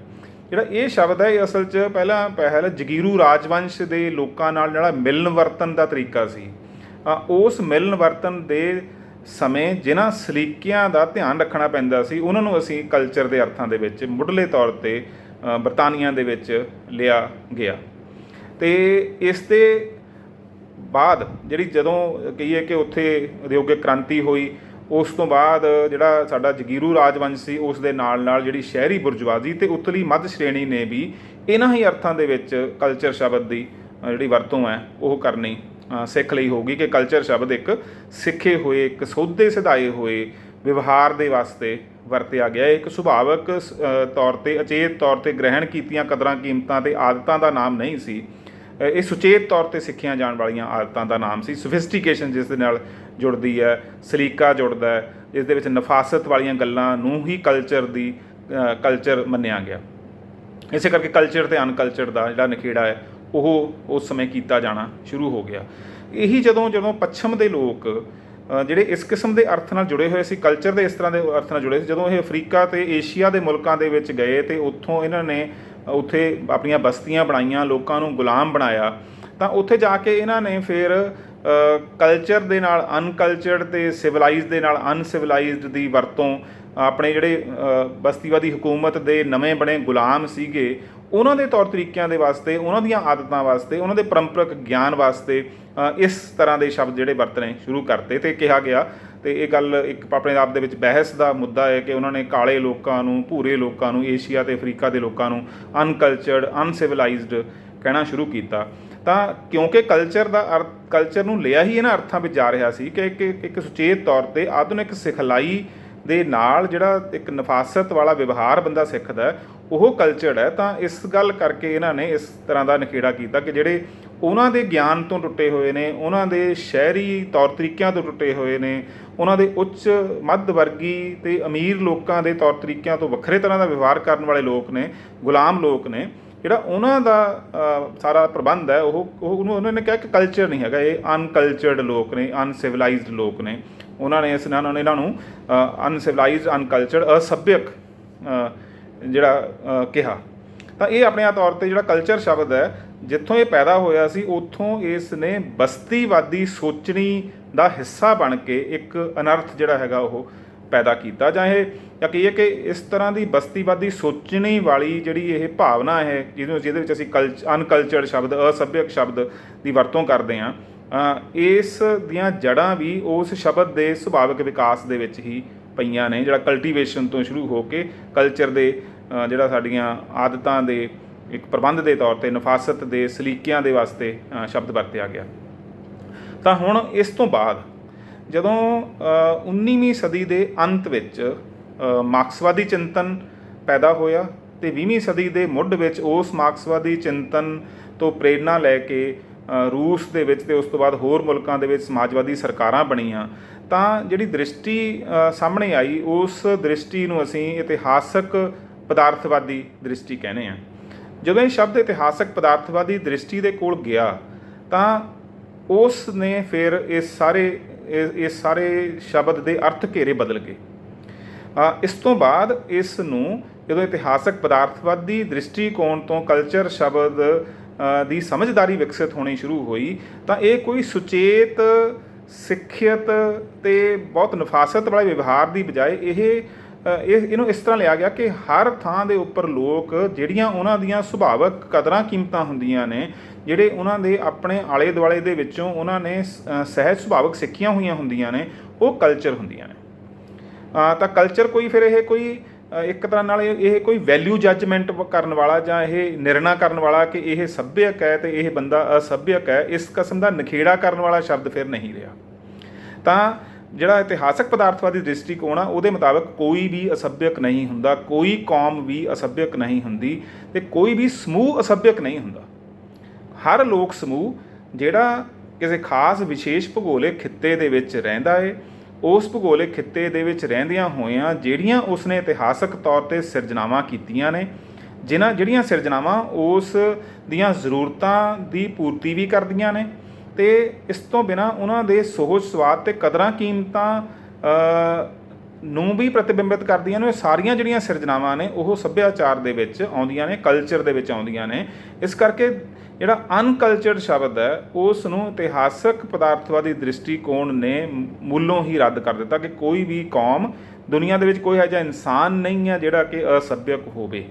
A: ਜਿਹੜਾ ਇਹ ਸ਼ਬਦ ਹੈ ਇਹ ਅਸਲ 'ਚ ਪਹਿਲਾਂ ਜਗੀਰੂ ਰਾਜਵੰਸ਼ ਦੇ ਲੋਕਾਂ ਨਾਲ ਜਿਹੜਾ ਮਿਲਣ ਵਰਤਨ ਦਾ ਤਰੀਕਾ ਸੀ। ਉਸ ਮਿਲਣ ਵਰਤਨ ਦੇ ਸਮੇਂ ਜਿਨ੍ਹਾਂ ਸਲੀਕਿਆਂ ਦਾ ਧਿਆਨ ਰੱਖਣਾ ਪੈਂਦਾ ਸੀ, ਉਹਨਾਂ ਨੂੰ ਅਸੀਂ ਕਲਚਰ ਦੇ ਅਰਥਾਂ ਦੇ ਵਿੱਚ ਮੁੱਢਲੇ ਤੌਰ 'ਤੇ ਬਰਤਾਨੀਆ ਦੇ ਵਿੱਚ ਲਿਆ ਗਿਆ। ਅਤੇ ਇਸ ਦੇ ਬਾਅਦ ਜਿਹੜੀ ਜਦੋਂ ਕਹੀਏ ਕਿ ਉੱਥੇ ਉਦਯੋਗਿਕ ਕ੍ਰਾਂਤੀ ਹੋਈ, ਉਸ ਤੋਂ ਬਾਅਦ ਜਿਹੜਾ ਸਾਡਾ ਜਗੀਰੂ ਰਾਜਵੰਸ਼ ਸੀ, ਉਸ ਦੇ ਨਾਲ ਜਿਹੜੀ ਸ਼ਹਿਰੀ ਬੁਰਜਵਾਜ਼ੀ ਅਤੇ ਉਤਲੀ ਮੱਧ ਸ਼੍ਰੇਣੀ ਨੇ ਵੀ ਇਹਨਾਂ ਹੀ ਅਰਥਾਂ ਦੇ ਵਿੱਚ ਕਲਚਰ ਸ਼ਬਦ ਦੀ ਜਿਹੜੀ ਵਰਤੋਂ ਹੈ ਉਹ ਕਰਨੀ ਸਿੱਖ ਲਈ ਹੋਊਗੀ ਕਿ ਕਲਚਰ ਸ਼ਬਦ ਇੱਕ ਸਿੱਖੇ ਹੋਏ, ਇੱਕ ਸੋਧੇ ਸਿਧਾਏ ਹੋਏ ਵਿਵਹਾਰ ਦੇ ਵਾਸਤੇ ਵਰਤਿਆ ਗਿਆ। ਇੱਕ ਸੁਭਾਵਿਕ ਤੌਰ 'ਤੇ, ਅਚੇਤ ਤੌਰ 'ਤੇ ਗ੍ਰਹਿਣ ਕੀਤੀਆਂ ਕਦਰਾਂ ਕੀਮਤਾਂ ਅਤੇ ਆਦਤਾਂ ਦਾ ਨਾਮ ਨਹੀਂ ਸੀ, ਇਹ ਸੁਚੇਤ ਤੌਰ 'ਤੇ ਸਿੱਖੀਆਂ ਜਾਣ ਵਾਲੀਆਂ ਆਦਤਾਂ ਦਾ ਨਾਮ ਸੀ। ਸੋਫਿਸਟੀਕੇਸ਼ਨ ਜਿਸ ਦੇ ਨਾਲ ਜੁੜਦੀ ਹੈ, ਸਲੀਕਾ ਜੁੜਦਾ ਹੈ, ਇਸ ਦੇ ਵਿੱਚ ਨਫਾਸਤ ਵਾਲੀਆਂ ਗੱਲਾਂ ਨੂੰ ਹੀ ਕਲਚਰ ਮੰਨਿਆ ਗਿਆ। ਇਸੇ ਕਰਕੇ ਕਲਚਰ ਅਤੇ ਅਨਕਲਚਰ ਦਾ ਜਿਹੜਾ ਨਿਖੇੜਾ ਹੈ ਉਹ ਉਸ ਸਮੇਂ ਕੀਤਾ ਜਾਣਾ ਸ਼ੁਰੂ ਹੋ ਗਿਆ। ਇਹੀ ਜਦੋਂ ਪੱਛਮ ਦੇ ਲੋਕ ਜਿਹੜੇ ਇਸ ਕਿਸਮ ਦੇ ਅਰਥ ਨਾਲ ਜੁੜੇ ਹੋਏ ਸੀ, ਕਲਚਰ ਦੇ ਇਸ ਤਰ੍ਹਾਂ ਦੇ ਅਰਥ ਨਾਲ ਜੁੜੇ ਸੀ, ਜਦੋਂ ਇਹ ਅਫਰੀਕਾ ਅਤੇ ਏਸ਼ੀਆ ਦੇ ਮੁਲਕਾਂ ਦੇ ਵਿੱਚ ਗਏ ਅਤੇ ਉੱਥੋਂ ਇਹਨਾਂ ਨੇ ਉੱਥੇ ਆਪਣੀਆਂ ਬਸਤੀਆਂ ਬਣਾਈਆਂ, ਲੋਕਾਂ ਨੂੰ ਗੁਲਾਮ ਬਣਾਇਆ, ਤਾਂ ਉੱਥੇ ਜਾ ਕੇ ਇਹਨਾਂ ਨੇ ਫਿਰ ਕਲਚਰ ਦੇ ਨਾਲ ਅਨਕਲਚਰਡ ਅਤੇ ਸਿਵਲਾਈਜ਼ਡ ਦੇ ਨਾਲ ਅਨਸਿਵਲਾਈਜ਼ਡ ਦੀ ਵਰਤੋਂ ਆਪਣੇ ਜਿਹੜੇ ਬਸਤੀਵਾਦੀ ਹਕੂਮਤ ਦੇ ਨਵੇਂ ਬਣੇ ਗੁਲਾਮ ਸੀਗੇ ਉਹਨਾਂ ਦੇ ਤੌਰ ਤਰੀਕਿਆਂ ਦੇ ਵਾਸਤੇ, ਉਹਨਾਂ ਦੀਆਂ ਆਦਤਾਂ ਵਾਸਤੇ, ਉਹਨਾਂ ਦੇ ਪਰੰਪਰਕ ਗਿਆਨ ਵਾਸਤੇ ਇਸ ਤਰ੍ਹਾਂ ਦੇ ਸ਼ਬਦ ਜਿਹੜੇ ਵਰਤਣੇ ਸ਼ੁਰੂ ਕਰਤੇ ਅਤੇ ਕਿਹਾ ਗਿਆ। ਅਤੇ ਇਹ ਗੱਲ ਇੱਕ ਆਪਣੇ ਆਪ ਦੇ ਵਿੱਚ ਬਹਿਸ ਦਾ ਮੁੱਦਾ ਹੈ ਕਿ ਉਹਨਾਂ ਨੇ ਕਾਲੇ ਲੋਕਾਂ ਨੂੰ, ਭੂਰੇ ਲੋਕਾਂ ਨੂੰ, ਏਸ਼ੀਆ ਅਤੇ ਅਫਰੀਕਾ ਦੇ ਲੋਕਾਂ ਨੂੰ ਅਨਕਲਚਰਡ, ਅਨਸਿਵਲਾਈਜ਼ਡ ਕਹਿਣਾ ਸ਼ੁਰੂ ਕੀਤਾ। ਤਾਂ ਕਿਉਂਕਿ ਕਲਚਰ ਨੂੰ ਲਿਆ ਹੀ ਇਹਨਾਂ ਅਰਥਾਂ ਵਿੱਚ ਜਾ ਰਿਹਾ ਸੀ ਕਿ ਇੱਕ ਸੁਚੇਤ ਤੌਰ 'ਤੇ ਆਧੁਨਿਕ ਸਿਖਲਾਈ ਦੇ ਨਾਲ ਜਿਹੜਾ ਇੱਕ ਨਫਾਸਤ ਵਾਲਾ ਵਿਵਹਾਰ ਬੰਦਾ ਸਿੱਖਦਾ ਉਹ ਕਲਚਰਡ ਹੈ। ਤਾਂ ਇਸ ਗੱਲ ਕਰਕੇ ਇਹਨਾਂ ਨੇ ਇਸ ਤਰ੍ਹਾਂ ਦਾ ਨਿਖੇੜਾ ਕੀਤਾ ਕਿ ਜਿਹੜੇ ਉਹਨਾਂ ਦੇ ਗਿਆਨ ਤੋਂ ਟੁੱਟੇ ਹੋਏ ਨੇ, ਉਹਨਾਂ ਦੇ ਸ਼ਹਿਰੀ ਤੌਰ ਤਰੀਕਿਆਂ ਤੋਂ ਟੁੱਟੇ ਹੋਏ ਨੇ, ਉਹਨਾਂ ਦੇ ਉੱਚ ਮੱਧ ਵਰਗੀ ਅਤੇ ਅਮੀਰ ਲੋਕਾਂ ਦੇ ਤੌਰ ਤਰੀਕਿਆਂ ਤੋਂ ਵੱਖਰੇ ਤਰ੍ਹਾਂ ਦਾ ਵਿਵਹਾਰ ਕਰਨ ਵਾਲੇ ਲੋਕ ਨੇ, ਗੁਲਾਮ ਲੋਕ ਨੇ, ਜਿਹੜਾ ਉਹਨਾਂ ਦਾ ਸਾਰਾ ਪ੍ਰਬੰਧ ਹੈ ਉਹਨੂੰ ਉਹਨਾਂ ਨੇ ਕਿਹਾ ਕਿ ਕਲਚਰ ਨਹੀਂ ਹੈਗਾ, ਇਹ ਅਨਕਲਚਰਡ ਲੋਕ ਨੇ, ਅਨਸਿਵਲਾਈਜ਼ਡ ਲੋਕ ਨੇ। ਉਹਨਾਂ ਨੇ ਇਹਨਾਂ ਨੂੰ ਅਨਸਿਵਲਾਈਜ਼ਡ, ਅਨਕਲਚਰਡ, ਅਸੱਭਿਅਕ ਜਿਹੜਾ ਕਿਹਾ। ਤਾਂ ਇਹ ਆਪਣੇ ਤੌਰ 'ਤੇ ਜਿਹੜਾ ਕਲਚਰ ਸ਼ਬਦ ਹੈ ਜਿੱਥੋਂ ਇਹ ਪੈਦਾ ਹੋਇਆ ਸੀ ਉੱਥੋਂ ਇਸ ਨੇ ਬਸਤੀਵਾਦੀ ਸੋਚਣੀ ਦਾ ਹਿੱਸਾ ਬਣ ਕੇ ਇੱਕ ਅਨਰਥ ਜਿਹੜਾ ਹੈਗਾ ਉਹ ਪੈਦਾ ਕੀਤਾ। ਜਾਂ ਕਹੀਏ ਕਿ ਇਸ ਤਰ੍ਹਾਂ ਦੀ ਬਸਤੀਵਾਦੀ ਸੋਚਣੀ ਵਾਲੀ ਜਿਹੜੀ ਇਹ ਭਾਵਨਾ ਹੈ ਜਿਹਦੇ ਵਿੱਚ ਅਸੀਂ ਅਨਕਲਚਰਡ ਸ਼ਬਦ, ਅਸੱਭਿਅਕ ਸ਼ਬਦ ਦੀ ਵਰਤੋਂ ਕਰਦੇ ਹਾਂ, ਇਸ ਦੀਆਂ ਜੜ੍ਹਾਂ ਵੀ ਉਸ ਸ਼ਬਦ ਦੇ ਸੁਭਾਵਿਕ ਵਿਕਾਸ ਦੇ ਵਿੱਚ ਹੀ ਪਈਆਂ ਨੇ, ਜਿਹੜਾ ਕਲਟੀਵੇਸ਼ਨ ਤੋਂ ਸ਼ੁਰੂ ਹੋ ਕੇ ਕਲਚਰ ਦੇ ਜਿਹੜਾ ਸਾਡੀਆਂ ਆਦਤਾਂ ਦੇ ਇੱਕ ਪ੍ਰਬੰਧ ਦੇ ਤੌਰ 'ਤੇ ਨਫਾਸਤ ਦੇ ਸਲੀਕਿਆਂ ਦੇ ਵਾਸਤੇ ਸ਼ਬਦ ਵਰਤਿਆ ਗਿਆ। ਤਾਂ ਹੁਣ ਇਸ ਤੋਂ ਬਾਅਦ ਜਦੋਂ 19ਵੀਂ ਸਦੀ ਦੇ ਅੰਤ ਵਿੱਚ ਮਾਰਕਸਵਾਦੀ ਚਿੰਤਨ ਪੈਦਾ ਹੋਇਆ ਅਤੇ 20ਵੀਂ ਸਦੀ ਦੇ ਮੁੱਢ ਵਿੱਚ ਉਸ ਮਾਰਕਸਵਾਦੀ ਚਿੰਤਨ ਤੋਂ ਪ੍ਰੇਰਨਾ ਲੈ ਕੇ ਰੂਸ ਦੇ ਵਿੱਚ ਅਤੇ ਉਸ ਤੋਂ ਬਾਅਦ ਹੋਰ ਮੁਲਕਾਂ ਦੇ ਵਿੱਚ ਸਮਾਜਵਾਦੀ ਸਰਕਾਰਾਂ ਬਣੀਆਂ, ਤਾਂ ਜਿਹੜੀ ਦ੍ਰਿਸ਼ਟੀ ਸਾਹਮਣੇ ਆਈ ਉਸ ਦ੍ਰਿਸ਼ਟੀ ਨੂੰ ਅਸੀਂ ਇਤਿਹਾਸਕ ਪਦਾਰਥਵਾਦੀ ਦ੍ਰਿਸ਼ਟੀ ਕਹਿੰਦੇ ਹਾਂ। ਜਦੋਂ ਇਹ ਸ਼ਬਦ ਇਤਿਹਾਸਕ ਪਦਾਰਥਵਾਦੀ ਦ੍ਰਿਸ਼ਟੀ ਦੇ ਕੋਲ ਗਿਆ ਤਾਂ ਉਸ ਨੇ ਫਿਰ ਇਸ ਸਾਰੇ ਸ਼ਬਦ ਦੇ ਅਰਥ ਘੇਰੇ ਬਦਲ ਗਏ। ਇਸ ਤੋਂ ਬਾਅਦ ਇਸ ਨੂੰ ਜਦੋਂ ਇਤਿਹਾਸਕ ਪਦਾਰਥਵਾਦੀ ਦ੍ਰਿਸ਼ਟੀਕੋਣ ਤੋਂ ਕਲਚਰ ਸ਼ਬਦ ਦੀ ਸਮਝਦਾਰੀ ਵਿਕਸਿਤ ਹੋਣੀ ਸ਼ੁਰੂ ਹੋਈ ਤਾਂ ਇਹ ਕੋਈ ਸੁਚੇਤ, ਸਿੱਖਿਅਤ ਅਤੇ ਬਹੁਤ ਨਫਾਸਤ ਵਾਲੇ ਵਿਵਹਾਰ ਦੀ ਬਜਾਏ ਇਹਨੂੰ ਇਸ ਤਰ੍ਹਾਂ ਲਿਆ ਗਿਆ ਕਿ ਹਰ ਥਾਂ ਦੇ ਉੱਪਰ ਲੋਕ ਜਿਹੜੀਆਂ ਉਹਨਾਂ ਦੀਆਂ ਸੁਭਾਵਿਕ ਕਦਰਾਂ ਕੀਮਤਾਂ ਹੁੰਦੀਆਂ ਨੇ, ਜਿਹੜੇ ਉਹਨਾਂ ਦੇ ਆਪਣੇ ਆਲੇ ਦੁਆਲੇ ਦੇ ਵਿੱਚੋਂ ਉਹਨਾਂ ਨੇ ਸਹਿਜ ਸੁਭਾਵਿਕ ਸਿੱਖੀਆਂ ਹੋਈਆਂ ਹੁੰਦੀਆਂ ਨੇ, ਉਹ ਕਲਚਰ ਹੁੰਦੀਆਂ ਨੇ। ਤਾਂ ਕਲਚਰ ਫਿਰ ਇਹ ਕੋਈ ਇੱਕ ਤਰ੍ਹਾਂ ਨਾਲ ਇਹ ਕੋਈ ਵੈਲਿਊ ਜੱਜਮੈਂਟ ਕਰਨ ਵਾਲਾ ਜਾਂ ਇਹ ਨਿਰਣਾ ਕਰਨ ਵਾਲਾ ਕਿ ਇਹ ਸੱਭਿਅਕ ਹੈ ਅਤੇ ਇਹ ਬੰਦਾ ਅਸੱਭਿਅਕ ਹੈ, ਇਸ ਕਿਸਮ ਦਾ ਨਿਖੇੜਾ ਕਰਨ ਵਾਲਾ ਸ਼ਬਦ ਫਿਰ ਨਹੀਂ ਰਿਹਾ। ਤਾਂ ਜਿਹੜਾ ਇਤਿਹਾਸਕ ਪਦਾਰਥਵਾਦੀ ਦ੍ਰਿਸ਼ਟੀਕੋਣ ਆ ਉਹਦੇ ਮੁਤਾਬਕ ਕੋਈ ਵੀ ਅਸੱਭਿਅਕ ਨਹੀਂ ਹੁੰਦਾ, ਕੋਈ ਕੌਮ ਵੀ ਅਸੱਭਿਅਕ ਨਹੀਂ ਹੁੰਦੀ ਅਤੇ ਕੋਈ ਵੀ ਸਮੂਹ ਅਸੱਭਿਅਕ ਨਹੀਂ ਹੁੰਦਾ। ਹਰ ਲੋਕ ਸਮੂਹ ਜਿਹੜਾ ਕਿਸੇ ਖਾਸ ਵਿਸ਼ੇਸ਼ ਭੂਗੋਲਿਕ ਖਿੱਤੇ ਦੇ ਵਿੱਚ ਰਹਿੰਦਾ ਹੈ, ਉਸ ਭੂਗੋਲਿਕ ਖਿੱਤੇ ਦੇ ਵਿੱਚ ਰਹਿੰਦਿਆਂ ਹੋਇਆਂ ਜਿਹੜੀਆਂ ਉਸਨੇ ਇਤਿਹਾਸਕ ਤੌਰ 'ਤੇ ਸਿਰਜਣਾਵਾਂ ਕੀਤੀਆਂ ਨੇ, ਜਿਹੜੀਆਂ ਸਿਰਜਣਾਵਾਂ ਉਸ ਦੀਆਂ ਜ਼ਰੂਰਤਾਂ ਦੀ ਪੂਰਤੀ ਵੀ ਕਰਦੀਆਂ ਨੇ ਅਤੇ ਇਸ ਤੋਂ ਬਿਨਾਂ ਉਹਨਾਂ ਦੇ ਸੋਚ ਸਵਾਦ ਅਤੇ ਕਦਰਾਂ ਕੀਮਤਾਂ ਨੂੰ ਵੀ ਪ੍ਰਤੀਬਿੰਬਿਤ ਕਰਦੀਆਂ ਨੇ, ਇਹ ਸਾਰੀਆਂ ਜਿਹੜੀਆਂ ਸਿਰਜਣਾਵਾਂ ਨੇ ਉਹ ਸੱਭਿਆਚਾਰ ਦੇ ਵਿੱਚ ਆਉਂਦੀਆਂ ਨੇ, ਕਲਚਰ ਦੇ ਵਿੱਚ ਆਉਂਦੀਆਂ ਨੇ। ਇਸ ਕਰਕੇ ਜਿਹੜਾ ਅਨਕਲਚਰਡ ਸ਼ਬਦ ਹੈ ਉਸ ਨੂੰ ਇਤਿਹਾਸਕ ਪਦਾਰਥਵਾਦੀ ਦ੍ਰਿਸ਼ਟੀਕੋਣ ਨੇ ਮੂਲੋਂ ਹੀ ਰੱਦ ਕਰ ਦਿੱਤਾ ਕਿ ਕੋਈ ਵੀ ਕੌਮ ਦੁਨੀਆ ਦੇ ਵਿੱਚ ਕੋਈ ਇਹੋ ਜਿਹਾ ਇਨਸਾਨ ਨਹੀਂ ਹੈ ਜਿਹੜਾ ਕਿ ਅਸੱਭਿਅਕ ਹੋਵੇ।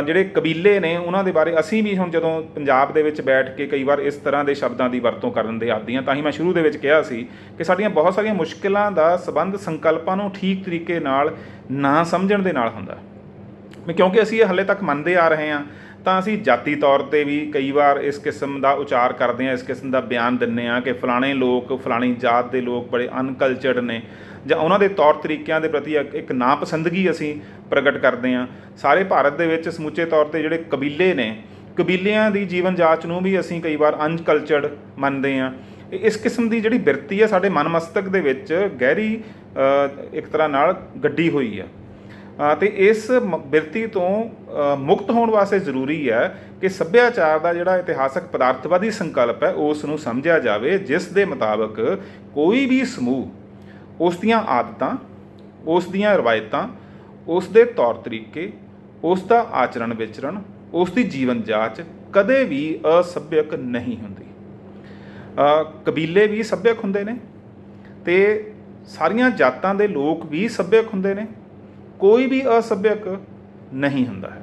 A: ਜਿਹੜੇ ਕਬੀਲੇ ਨੇ ਉਹਨਾਂ ਦੇ ਬਾਰੇ ਅਸੀਂ ਵੀ ਹੁਣ ਜਦੋਂ ਪੰਜਾਬ ਦੇ ਵਿੱਚ ਬੈਠ ਕੇ ਕਈ ਵਾਰ ਇਸ ਤਰ੍ਹਾਂ ਦੇ ਸ਼ਬਦਾਂ ਦੀ ਵਰਤੋਂ ਕਰਨ ਦੇ ਆਦੀ ਹਾਂ। ਤਾਂ ਹੀ ਮੈਂ ਸ਼ੁਰੂ ਦੇ ਵਿੱਚ ਕਿਹਾ ਸੀ ਕਿ ਸਾਡੀਆਂ ਬਹੁਤ ਸਾਰੀਆਂ ਮੁਸ਼ਕਿਲਾਂ ਦਾ ਸੰਬੰਧ ਸੰਕਲਪਾਂ ਨੂੰ ਠੀਕ ਤਰੀਕੇ ਨਾਲ ਨਾ ਸਮਝਣ ਦੇ ਨਾਲ ਹੁੰਦਾ, ਕਿਉਂਕਿ ਅਸੀਂ ਇਹ ਹਾਲੇ ਤੱਕ ਮੰਨਦੇ ਆ ਰਹੇ ਹਾਂ। ਤਾਂ ਅਸੀਂ ਜਾਤੀ ਤੌਰ 'ਤੇ ਵੀ ਕਈ ਵਾਰ ਇਸ ਕਿਸਮ ਦਾ ਉਚਾਰ ਕਰਦੇ ਹਾਂ, ਇਸ ਕਿਸਮ ਦਾ ਬਿਆਨ ਦਿੰਦੇ ਹਾਂ ਕਿ ਫਲਾਣੇ ਲੋਕ, ਫਲਾਣੀ ਜਾਤ ਦੇ ਲੋਕ ਬੜੇ ਅਨਕਲਚਰਡ ਨੇ, ਜਾਂ ਉਹਨਾਂ ਦੇ ਤੌਰ ਤਰੀਕਿਆਂ ਦੇ ਪ੍ਰਤੀ ਇੱਕ ਨਾਪਸੰਦਗੀ ਅਸੀਂ ਪ੍ਰਗਟ ਕਰਦੇ ਹਾਂ। ਸਾਰੇ ਭਾਰਤ ਦੇ ਵਿੱਚ ਸਮੁੱਚੇ ਤੌਰ 'ਤੇ ਜਿਹੜੇ ਕਬੀਲੇ ਨੇ ਕਬੀਲਿਆਂ ਦੀ ਜੀਵਨ ਜਾਚ ਨੂੰ ਵੀ ਅਸੀਂ ਕਈ ਵਾਰ ਅਨਕਲਚਰਡ ਮੰਨਦੇ ਹਾਂ। ਇਸ ਕਿਸਮ ਦੀ ਜਿਹੜੀ ਬਿਰਤੀ ਹੈ ਸਾਡੇ ਮਨ ਮਸਤਕ ਦੇ ਵਿੱਚ ਗਹਿਰੀ ਇੱਕ ਤਰ੍ਹਾਂ ਨਾਲ ਗੱਡੀ ਹੋਈ ਆ, ਅਤੇ ਇਸ ਬਿਰਤੀ ਤੋਂ ਮੁਕਤ ਹੋਣ ਵਾਸਤੇ ਜ਼ਰੂਰੀ ਹੈ ਕਿ ਸੱਭਿਆਚਾਰ ਦਾ ਜਿਹੜਾ ਇਤਿਹਾਸਕ ਪਦਾਰਥਵਾਦੀ ਸੰਕਲਪ ਹੈ ਉਸ ਨੂੰ ਸਮਝਿਆ ਜਾਵੇ, ਜਿਸ ਦੇ ਮੁਤਾਬਕ ਕੋਈ ਵੀ ਸਮੂਹ ਉਸ ਦੀਆਂ ਆਦਤਾਂ, ਉਸ ਦੀਆਂ ਰਵਾਇਤਾਂ, ਉਸ ਦੇ ਤੌਰ ਤਰੀਕੇ, ਉਸ ਦਾ ਆਚਰਣ ਵਿਚਰਣ, ਉਸ ਦੀ ਜੀਵਨ ਜਾਚ ਕਦੇ ਵੀ ਅਸੱਭਿਅਕ ਨਹੀਂ ਹੁੰਦੀ। ਕਬੀਲੇ ਵੀ ਸੱਭਿਅਕ ਹੁੰਦੇ ਨੇ ਅਤੇ ਸਾਰੀਆਂ ਜਾਤਾਂ ਦੇ ਲੋਕ ਵੀ ਸੱਭਿਅਕ ਹੁੰਦੇ ਨੇ, ਕੋਈ ਵੀ ਅਸੱਭਿਅਕ ਨਹੀਂ ਹੁੰਦਾ ਹੈ।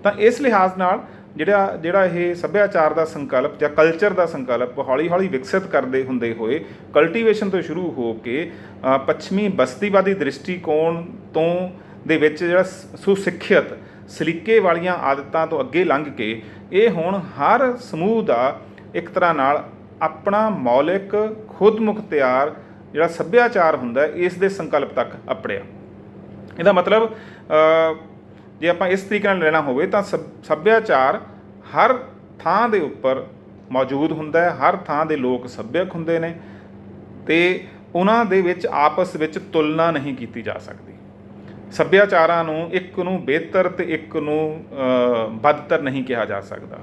A: ਤਾਂ ਇਸ ਲਿਹਾਜ਼ ਨਾਲ ਜਿਹੜਾ ਇਹ ਸੱਭਿਆਚਾਰ ਦਾ ਸੰਕਲਪ ਜਾਂ ਕਲਚਰ ਦਾ ਸੰਕਲਪ ਹੌਲੀ ਹੌਲੀ ਵਿਕਸਿਤ ਕਰਦੇ ਹੁੰਦੇ ਹੋਏ ਕਲਟੀਵੇਸ਼ਨ ਤੋਂ ਸ਼ੁਰੂ ਹੋ ਕੇ ਪੱਛਮੀ ਬਸਤੀਵਾਦੀ ਦ੍ਰਿਸ਼ਟੀਕੋਣ ਤੋਂ ਦੇ ਵਿੱਚ ਜਿਹੜਾ ਸੁਸਿੱਖਿਅਤ ਸਲੀਕੇ ਵਾਲੀਆਂ ਆਦਤਾਂ ਤੋਂ ਅੱਗੇ ਲੰਘ ਕੇ ਇਹ ਹੁਣ ਹਰ ਸਮੂਹ ਦਾ ਇੱਕ ਤਰ੍ਹਾਂ ਨਾਲ ਆਪਣਾ ਮੌਲਿਕ ਖੁਦ ਮੁਖਤਿਆਰ ਜਿਹੜਾ ਸੱਭਿਆਚਾਰ ਹੁੰਦਾ ਇਸ ਦੇ ਸੰਕਲਪ ਤੱਕ ਅੱਪੜਿਆ। ਇਹਦਾ ਮਤਲਬ ਜੇ ਆਪਾਂ ਇਸ ਤਰੀਕੇ ਨਾਲ ਲੈਣਾ ਹੋਵੇ ਤਾਂ ਸੱਭਿਆਚਾਰ ਹਰ ਥਾਂ ਦੇ ਉੱਪਰ ਮੌਜੂਦ ਹੁੰਦਾ ਹੈ, ਹਰ ਥਾਂ ਦੇ ਲੋਕ ਸੱਭਿਅਕ ਹੁੰਦੇ ਨੇ ਅਤੇ ਉਹਨਾਂ ਦੇ ਵਿੱਚ ਆਪਸ ਵਿੱਚ ਤੁਲਨਾ ਨਹੀਂ ਕੀਤੀ ਜਾ ਸਕਦੀ। ਸੱਭਿਆਚਾਰਾਂ ਨੂੰ ਇੱਕ ਨੂੰ ਬਿਹਤਰ ਅਤੇ ਇੱਕ ਨੂੰ ਬਦਤਰ ਨਹੀਂ ਕਿਹਾ ਜਾ ਸਕਦਾ,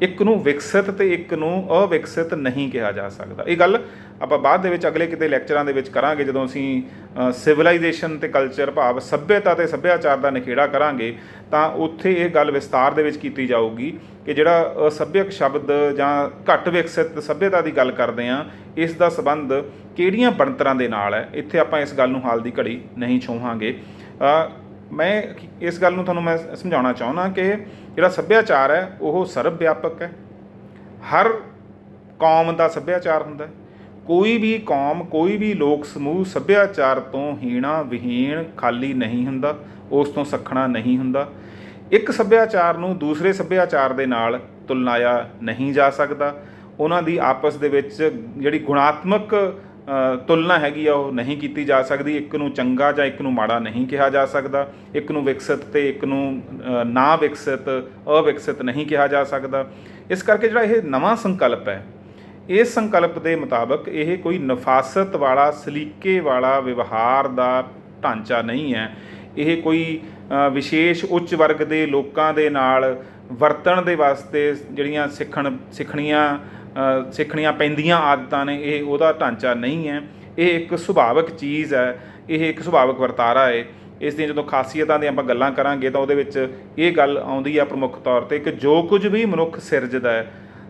A: ਇੱਕ ਨੂੰ ਵਿਕਸਿਤ ਅਤੇ ਇੱਕ ਨੂੰ ਅਵਿਕਸਿਤ ਨਹੀਂ ਕਿਹਾ ਜਾ ਸਕਦਾ। ਇਹ ਗੱਲ ਆਪਾਂ ਬਾਅਦ ਦੇ ਵਿੱਚ ਅਗਲੇ ਕਿਤੇ ਲੈਕਚਰਾਂ ਦੇ ਵਿੱਚ ਕਰਾਂਗੇ, ਜਦੋਂ ਅਸੀਂ ਸਿਵਲਾਈਜੇਸ਼ਨ ਅਤੇ ਕਲਚਰ ਭਾਵ ਸੱਭਿਅਤਾ ਅਤੇ ਸੱਭਿਆਚਾਰ ਦਾ ਨਿਖੇੜਾ ਕਰਾਂਗੇ ਤਾਂ ਉੱਥੇ ਇਹ ਗੱਲ ਵਿਸਤਾਰ ਦੇ ਵਿੱਚ ਕੀਤੀ ਜਾਊਗੀ ਕਿ ਜਿਹੜਾ ਅਸੱਭਿਅਕ ਸ਼ਬਦ ਜਾਂ ਘੱਟ ਵਿਕਸਿਤ ਸੱਭਿਅਤਾ ਦੀ ਗੱਲ ਕਰਦੇ ਹਾਂ, ਇਸ ਦਾ ਸੰਬੰਧ ਕਿਹੜੀਆਂ ਬਣਤਰਾਂ ਦੇ ਨਾਲ ਹੈ। ਇੱਥੇ ਆਪਾਂ ਇਸ ਗੱਲ ਨੂੰ ਹਾਲ ਦੀ ਘੜੀ ਨਹੀਂ ਛੂਹਾਂਗੇ। ਮੈਂ ਇਸ ਗੱਲ ਨੂੰ ਤੁਹਾਨੂੰ ਮੈਂ ਸਮਝਾਉਣਾ ਚਾਹੁੰਦਾ ਕਿ ਜਿਹੜਾ ਸੱਭਿਆਚਾਰ ਹੈ ਉਹ ਸਰਬ ਵਿਆਪਕ ਹੈ। ਹਰ ਕੌਮ ਦਾ ਸੱਭਿਆਚਾਰ ਹੁੰਦਾ। ਕੋਈ ਵੀ ਕੌਮ, ਕੋਈ ਵੀ ਲੋਕ ਸਮੂਹ ਸੱਭਿਆਚਾਰ ਤੋਂ ਹੀਣਾ ਵਿਹੀਣ ਖਾਲੀ ਨਹੀਂ ਹੁੰਦਾ, ਉਸ ਤੋਂ ਸੱਖਣਾ ਨਹੀਂ ਹੁੰਦਾ। ਇੱਕ ਸੱਭਿਆਚਾਰ ਨੂੰ ਦੂਸਰੇ ਸੱਭਿਆਚਾਰ ਦੇ ਨਾਲ ਤੁਲਨਾਇਆ ਨਹੀਂ ਜਾ ਸਕਦਾ। ਉਹਨਾਂ ਦੀ ਆਪਸ ਦੇ ਵਿੱਚ ਜਿਹੜੀ ਗੁਣਾਤਮਕ ਤੁਲਨਾ ਹੈਗੀ ਆ ਉਹ ਨਹੀਂ ਕੀਤੀ ਜਾ ਸਕਦੀ। ਇੱਕ ਨੂੰ ਚੰਗਾ ਜਾਂ ਇੱਕ ਨੂੰ ਮਾੜਾ ਨਹੀਂ ਕਿਹਾ ਜਾ ਸਕਦਾ। ਇੱਕ ਨੂੰ ਵਿਕਸਿਤ ਅਤੇ ਇੱਕ ਨੂੰ ਨਾ ਵਿਕਸਿਤ, ਅਵਿਕਸਿਤ ਨਹੀਂ ਕਿਹਾ ਜਾ ਸਕਦਾ। ਇਸ ਕਰਕੇ ਜਿਹੜਾ ਇਹ ਨਵਾਂ ਸੰਕਲਪ ਹੈ, ਇਸ ਸੰਕਲਪ ਦੇ ਮੁਤਾਬਕ ਇਹ ਕੋਈ ਨਫਾਸਤ ਵਾਲਾ, ਸਲੀਕੇ ਵਾਲਾ ਵਿਵਹਾਰ ਦਾ ਢਾਂਚਾ ਨਹੀਂ ਹੈ। ਇਹ ਕੋਈ ਵਿਸ਼ੇਸ਼ ਉੱਚ ਵਰਗ ਦੇ ਲੋਕਾਂ ਦੇ ਨਾਲ ਵਰਤਣ ਦੇ ਵਾਸਤੇ ਜਿਹੜੀਆਂ ਸਿੱਖਣੀਆਂ ਪੈਂਦੀਆਂ ਆਦਤਾਂ ਨੇ, ਇਹ ਉਹਦਾ ਢਾਂਚਾ ਨਹੀਂ ਹੈ। ਇਹ ਇੱਕ ਸੁਭਾਵਿਕ ਚੀਜ਼ ਹੈ, ਇਹ ਇੱਕ ਸੁਭਾਵਿਕ ਵਰਤਾਰਾ ਹੈ। ਇਸ ਦੀਆਂ ਜਦੋਂ ਖਾਸੀਅਤਾਂ ਦੀਆਂ ਆਪਾਂ ਗੱਲਾਂ ਕਰਾਂਗੇ ਤਾਂ ਉਹਦੇ ਵਿੱਚ ਇਹ ਗੱਲ ਆਉਂਦੀ ਆ ਪ੍ਰਮੁੱਖ ਤੌਰ 'ਤੇ ਕਿ ਜੋ ਕੁਝ ਵੀ ਮਨੁੱਖ ਸਿਰਜਦਾ ਹੈ,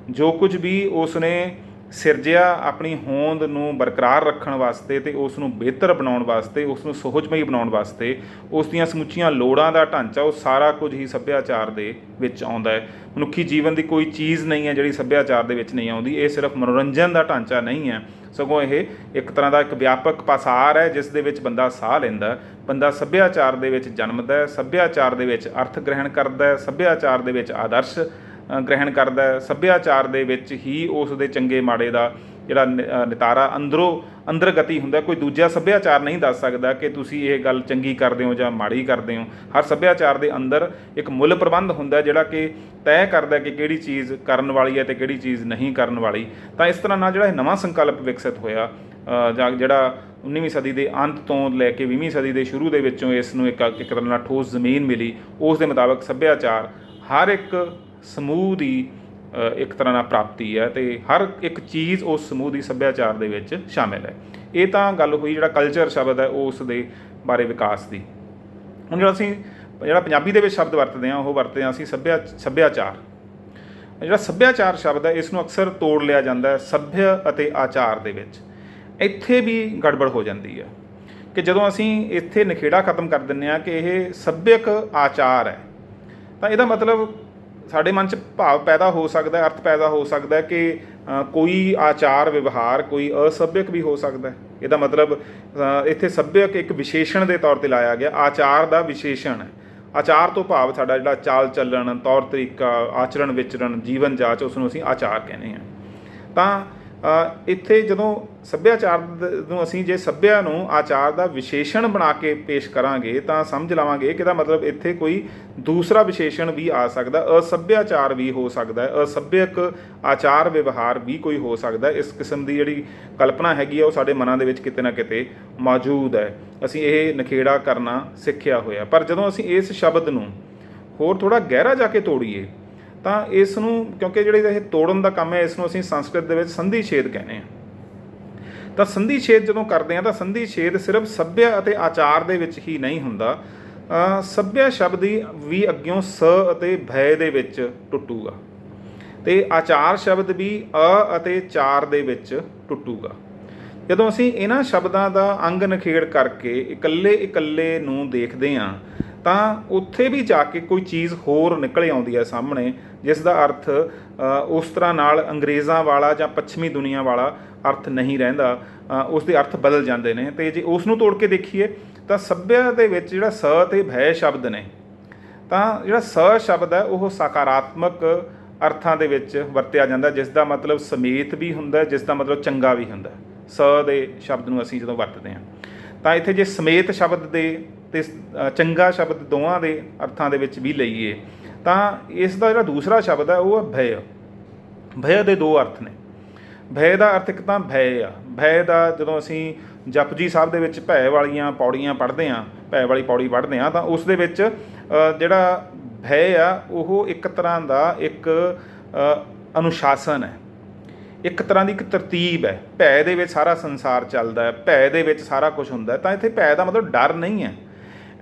A: ਜੋ ਕੁਝ ਵੀ ਉਸ ਨੇ ਸਿਰਜਿਆ ਆਪਣੀ ਹੋਂਦ ਨੂੰ ਬਰਕਰਾਰ ਰੱਖਣ ਵਾਸਤੇ ਅਤੇ ਉਸ ਨੂੰ ਬਿਹਤਰ ਬਣਾਉਣ ਵਾਸਤੇ, ਉਸ ਨੂੰ ਸੁਹਜਮਈ ਬਣਾਉਣ ਵਾਸਤੇ, ਉਸ ਦੀਆਂ ਸਮੁੱਚੀਆਂ ਲੋੜਾਂ ਦਾ ਢਾਂਚਾ, ਉਹ ਸਾਰਾ ਕੁਝ ਹੀ ਸੱਭਿਆਚਾਰ ਦੇ ਵਿੱਚ ਆਉਂਦਾ ਹੈ। ਮਨੁੱਖੀ ਜੀਵਨ ਦੀ ਕੋਈ ਚੀਜ਼ ਨਹੀਂ ਹੈ ਜਿਹੜੀ ਸੱਭਿਆਚਾਰ ਦੇ ਵਿੱਚ ਨਹੀਂ ਆਉਂਦੀ। ਇਹ ਸਿਰਫ ਮਨੋਰੰਜਨ ਦਾ ਢਾਂਚਾ ਨਹੀਂ ਹੈ, ਸਗੋਂ ਇਹ ਇੱਕ ਤਰ੍ਹਾਂ ਦਾ ਇੱਕ ਵਿਆਪਕ ਪਾਸਾਰ ਹੈ ਜਿਸ ਦੇ ਵਿੱਚ ਬੰਦਾ ਸਾਹ ਲੈਂਦਾ। ਬੰਦਾ ਸੱਭਿਆਚਾਰ ਦੇ ਵਿੱਚ ਜਨਮਦਾ, ਸੱਭਿਆਚਾਰ ਦੇ ਵਿੱਚ ਅਰਥ ਗ੍ਰਹਿਣ ਕਰਦਾ, ਸੱਭਿਆਚਾਰ ਦੇ ਵਿੱਚ ਆਦਰਸ਼ ਗ੍ਰਹਿਣ ਕਰਦਾ। ਸੱਭਿਆਚਾਰ ਦੇ ਵਿੱਚ ਹੀ ਉਸ ਦੇ ਚੰਗੇ ਮਾੜੇ ਦਾ ਜਿਹੜਾ ਨਿਤਾਰਾ ਅੰਦਰ ਗਤੀ ਹੁੰਦਾ। ਕੋਈ ਦੂਜਾ ਸੱਭਿਆਚਾਰ ਨਹੀਂ ਦੱਸ ਸਕਦਾ ਕਿ ਤੁਸੀਂ ਇਹ ਗੱਲ ਚੰਗੀ ਕਰਦੇ ਹੋ ਜਾਂ ਮਾੜੀ ਕਰਦੇ ਹੋ। ਹਰ ਸੱਭਿਆਚਾਰ ਦੇ ਅੰਦਰ ਇੱਕ ਮੁੱਲ ਪ੍ਰਬੰਧ ਹੁੰਦਾ ਜਿਹੜਾ ਕਿ ਤੈਅ ਕਰਦਾ ਕਿ ਕਿਹੜੀ ਚੀਜ਼ ਕਰਨ ਵਾਲੀ ਹੈ ਅਤੇ ਕਿਹੜੀ ਚੀਜ਼ ਨਹੀਂ ਕਰਨ ਵਾਲੀ। ਤਾਂ ਇਸ ਤਰ੍ਹਾਂ ਨਾਲ ਜਿਹੜਾ ਇਹ ਨਵਾਂ ਸੰਕਲਪ ਵਿਕਸਿਤ ਹੋਇਆ, ਜਾਂ ਜਿਹੜਾ 19ਵੀਂ ਸਦੀ ਦੇ ਅੰਤ ਤੋਂ ਲੈ ਕੇ 20ਵੀਂ ਸਦੀ ਦੇ ਸ਼ੁਰੂ ਦੇ ਵਿੱਚੋਂ ਇਸ ਨੂੰ ਇੱਕ ਤਰ੍ਹਾਂ ਨਾਲ ਠੋਸ ਜ਼ਮੀਨ ਮਿਲੀ, ਉਸ ਦੇ ਮੁਤਾਬਕ ਸੱਭਿਆਚਾਰ ਹਰ ਇੱਕ ਸਮੂਹ ਦੀ ਇੱਕ ਤਰ੍ਹਾਂ ਨਾਲ ਪ੍ਰਾਪਤੀ ਹੈ ਅਤੇ ਹਰ ਇੱਕ ਚੀਜ਼ ਉਸ ਸਮੂਹ ਦੀ ਸੱਭਿਆਚਾਰ ਦੇ ਵਿੱਚ ਸ਼ਾਮਿਲ ਹੈ। ਇਹ ਤਾਂ ਗੱਲ ਹੋਈ ਜਿਹੜਾ ਕਲਚਰ ਸ਼ਬਦ ਹੈ ਉਸ ਦੇ ਬਾਰੇ ਵਿਕਾਸ ਦੀ। ਹੁਣ ਜਿਹੜਾ ਪੰਜਾਬੀ ਦੇ ਵਿੱਚ ਸ਼ਬਦ ਵਰਤਦੇ ਹਾਂ ਉਹ ਵਰਤਦੇ ਹਾਂ ਅਸੀਂ ਸੱਭਿਆਚਾਰ। ਜਿਹੜਾ ਸੱਭਿਆਚਾਰ ਸ਼ਬਦ ਹੈ ਇਸ ਨੂੰ ਅਕਸਰ ਤੋੜ ਲਿਆ ਜਾਂਦਾ ਹੈ ਸੱਭਿਅ ਅਤੇ ਆਚਾਰ ਦੇ ਵਿੱਚ। ਇੱਥੇ ਵੀ ਗੜਬੜ ਹੋ ਜਾਂਦੀ ਹੈ ਕਿ ਜਦੋਂ ਅਸੀਂ ਇੱਥੇ ਨਿਖੇੜਾ ਖਤਮ ਕਰ ਦਿੰਦੇ ਹਾਂ ਕਿ ਇਹ ਸੱਭਿਅਕ ਆਚਾਰ ਹੈ, ਤਾਂ ਇਹਦਾ ਮਤਲਬ ਸਾਡੇ ਮਨ 'ਚ ਭਾਵ ਪੈਦਾ ਹੋ ਸਕਦਾ, ਅਰਥ ਪੈਦਾ ਹੋ ਸਕਦਾ ਕਿ ਕੋਈ ਆਚਾਰ ਵਿਵਹਾਰ ਕੋਈ ਅਸੱਭਿਅਕ ਵੀ ਹੋ ਸਕਦਾ। ਇਹਦਾ ਮਤਲਬ ਇੱਥੇ ਸੱਭਿਅਕ ਇੱਕ ਵਿਸ਼ੇਸ਼ਣ ਦੇ ਤੌਰ 'ਤੇ ਲਾਇਆ ਗਿਆ, ਆਚਾਰ ਦਾ ਵਿਸ਼ੇਸ਼ਣ ਹੈ। ਆਚਾਰ ਤੋਂ ਭਾਵ ਸਾਡਾ ਜਿਹੜਾ ਚਾਲ ਚੱਲਣ, ਤੌਰ ਤਰੀਕਾ, ਆਚਰਣ ਵਿਚਰਣ, ਜੀਵਨ ਜਾਚ, ਉਸ ਨੂੰ ਅਸੀਂ ਆਚਾਰ ਕਹਿੰਦੇ ਹਾਂ। ਤਾਂ ਇੱਥੇ ਜਦੋਂ ਸੱਭਿਆਚਾਰ ਨੂੰ ਅਸੀਂ ਜੇ ਸੱਭਿਆ ਨੂੰ ਆਚਾਰ ਦਾ ਵਿਸ਼ੇਸ਼ਣ ਬਣਾ ਕੇ ਪੇਸ਼ ਕਰਾਂਗੇ ਤਾਂ ਸਮਝ ਲਵਾਂਗੇ ਕਿ ਇਹਦਾ ਮਤਲਬ ਇੱਥੇ ਕੋਈ ਦੂਸਰਾ ਵਿਸ਼ੇਸ਼ਣ ਵੀ ਆ ਸਕਦਾ, ਅਸੱਭਿਆਚਾਰ ਵੀ ਹੋ ਸਕਦਾ ਹੈ, ਅਸੱਭਿਅਕ ਆਚਾਰ ਵਿਵਹਾਰ ਵੀ ਕੋਈ ਹੋ ਸਕਦਾ। ਇਸ ਕਿਸਮ ਦੀ ਜਿਹੜੀ ਕਲਪਨਾ ਹੈਗੀ ਆ ਉਹ ਸਾਡੇ ਮਨਾਂ ਦੇ ਵਿੱਚ ਕਿਤੇ ਨਾ ਕਿਤੇ ਮੌਜੂਦ ਹੈ। ਅਸੀਂ ਇਹ ਨਿਖੇੜਾ ਕਰਨਾ ਸਿੱਖਿਆ ਹੋਇਆ। ਪਰ ਜਦੋਂ ਅਸੀਂ ਇਸ ਸ਼ਬਦ ਨੂੰ ਹੋਰ ਥੋੜ੍ਹਾ ਗਹਿਰਾ ਜਾ ਕੇ ਤੋੜੀਏ ਤਾਂ ਇਸ ਨੂੰ, ਕਿਉਂਕਿ ਜਿਹੜੇ ਇਹ ਤੋੜਨ ਦਾ ਕੰਮ ਹੈ, ਇਸ ਨੂੰ ਅਸੀਂ ਸੰਸਕ੍ਰਿਤ ਦੇ ਵਿੱਚ ਸੰਧੀ ਛੇਦ ਕਹਿੰਦੇ ਹਾਂ। ਤਾਂ ਸੰਧੀ ਛੇਦ ਜਦੋਂ ਕਰਦੇ ਹਾਂ ਤਾਂ ਸੰਧੀ ਛੇਦ ਸਿਰਫ ਸੱਭਿਆ ਅਤੇ ਆਚਾਰ ਦੇ ਵਿੱਚ ਹੀ ਨਹੀਂ ਹੁੰਦਾ। ਸੱਭਿਆ ਸ਼ਬਦ ਹੀ ਵੀ ਅੱਗਿਓਂ ਸ ਅਤੇ ਭੈ ਦੇ ਵਿੱਚ ਟੁੱਟੂਗਾ ਅਤੇ ਆਚਾਰ ਸ਼ਬਦ ਵੀ ਅ ਅਤੇ ਚਾਰ ਦੇ ਵਿੱਚ ਟੁੱਟੂਗਾ। ਜਦੋਂ ਅਸੀਂ ਇਹਨਾਂ ਸ਼ਬਦਾਂ ਦਾ ਅੰਗ ਨਿਖੇੜ ਕਰਕੇ ਇਕੱਲੇ ਇਕੱਲੇ ਨੂੰ ਦੇਖਦੇ ਹਾਂ ਤਾਂ ਉੱਥੇ ਵੀ ਜਾ ਕੇ ਕੋਈ ਚੀਜ਼ ਹੋਰ ਨਿਕਲ ਆਉਂਦੀ ਹੈ ਸਾਹਮਣੇ, ਜਿਸ ਦਾ ਅਰਥ ਉਸ ਤਰ੍ਹਾਂ ਨਾਲ ਅੰਗਰੇਜ਼ਾਂ ਵਾਲਾ ਜਾਂ ਪੱਛਮੀ ਦੁਨੀਆ ਵਾਲਾ ਅਰਥ ਨਹੀਂ ਰਹਿੰਦਾ, ਉਸ ਦੇ ਅਰਥ ਬਦਲ ਜਾਂਦੇ ਨੇ। ਅਤੇ ਜੇ ਉਸ ਨੂੰ ਤੋੜ ਕੇ ਦੇਖੀਏ ਤਾਂ ਸੱਭਿਆ ਦੇ ਵਿੱਚ ਜਿਹੜਾ ਸ ਅਤੇ ਭੈ ਸ਼ਬਦ ਨੇ, ਤਾਂ ਜਿਹੜਾ ਸ ਸ਼ਬਦ ਹੈ ਉਹ ਸਕਾਰਾਤਮਕ ਅਰਥਾਂ ਦੇ ਵਿੱਚ ਵਰਤਿਆ ਜਾਂਦਾ, ਜਿਸ ਦਾ ਮਤਲਬ ਸਮੇਤ ਵੀ ਹੁੰਦਾ, ਜਿਸ ਦਾ ਮਤਲਬ ਚੰਗਾ ਵੀ ਹੁੰਦਾ। ਸ ਦੇ ਸ਼ਬਦ ਨੂੰ ਅਸੀਂ ਜਦੋਂ ਵਰਤਦੇ ਹਾਂ ਤਾਂ ਇੱਥੇ ਜੇ ਸਮੇਤ ਸ਼ਬਦ ਦੇ ਅਤੇ ਚੰਗਾ ਸ਼ਬਦ ਦੋਵਾਂ ਦੇ ਅਰਥਾਂ ਦੇ ਵਿੱਚ ਵੀ ਲਈਏ ਤਾਂ ਇਸ ਦਾ ਜਿਹੜਾ ਦੂਸਰਾ ਸ਼ਬਦ ਹੈ ਉਹ ਹੈ ਭੈ। ਭੈ ਦੇ ਦੋ ਅਰਥ ਨੇ। ਭੈ ਦਾ ਅਰਥ ਇੱਕ ਤਾਂ ਭੈ ਆ। ਭੈ ਦਾ ਜਦੋਂ ਅਸੀਂ ਜਪਜੀ ਸਾਹਿਬ ਦੇ ਵਿੱਚ ਭੈ ਵਾਲੀਆਂ ਪੌੜੀਆਂ ਪੜ੍ਹਦੇ ਹਾਂ, ਭੈ ਵਾਲੀ ਪੌੜੀ ਪੜ੍ਹਦੇ ਹਾਂ, ਤਾਂ ਉਸ ਦੇ ਵਿੱਚ ਜਿਹੜਾ ਭੈ ਆ ਉਹ ਇੱਕ ਤਰ੍ਹਾਂ ਦਾ ਇੱਕ ਅਨੁਸ਼ਾਸਨ ਹੈ, ਇੱਕ ਤਰ੍ਹਾਂ ਦੀ ਇੱਕ ਤਰਤੀਬ ਹੈ। ਭੈ ਦੇ ਵਿੱਚ ਸਾਰਾ ਸੰਸਾਰ ਚੱਲਦਾ ਹੈ, ਭੈ ਦੇ ਵਿੱਚ ਸਾਰਾ ਕੁਝ ਹੁੰਦਾ। ਤਾਂ ਇੱਥੇ ਭੈ ਦਾ ਮਤਲਬ ਡਰ ਨਹੀਂ ਹੈ,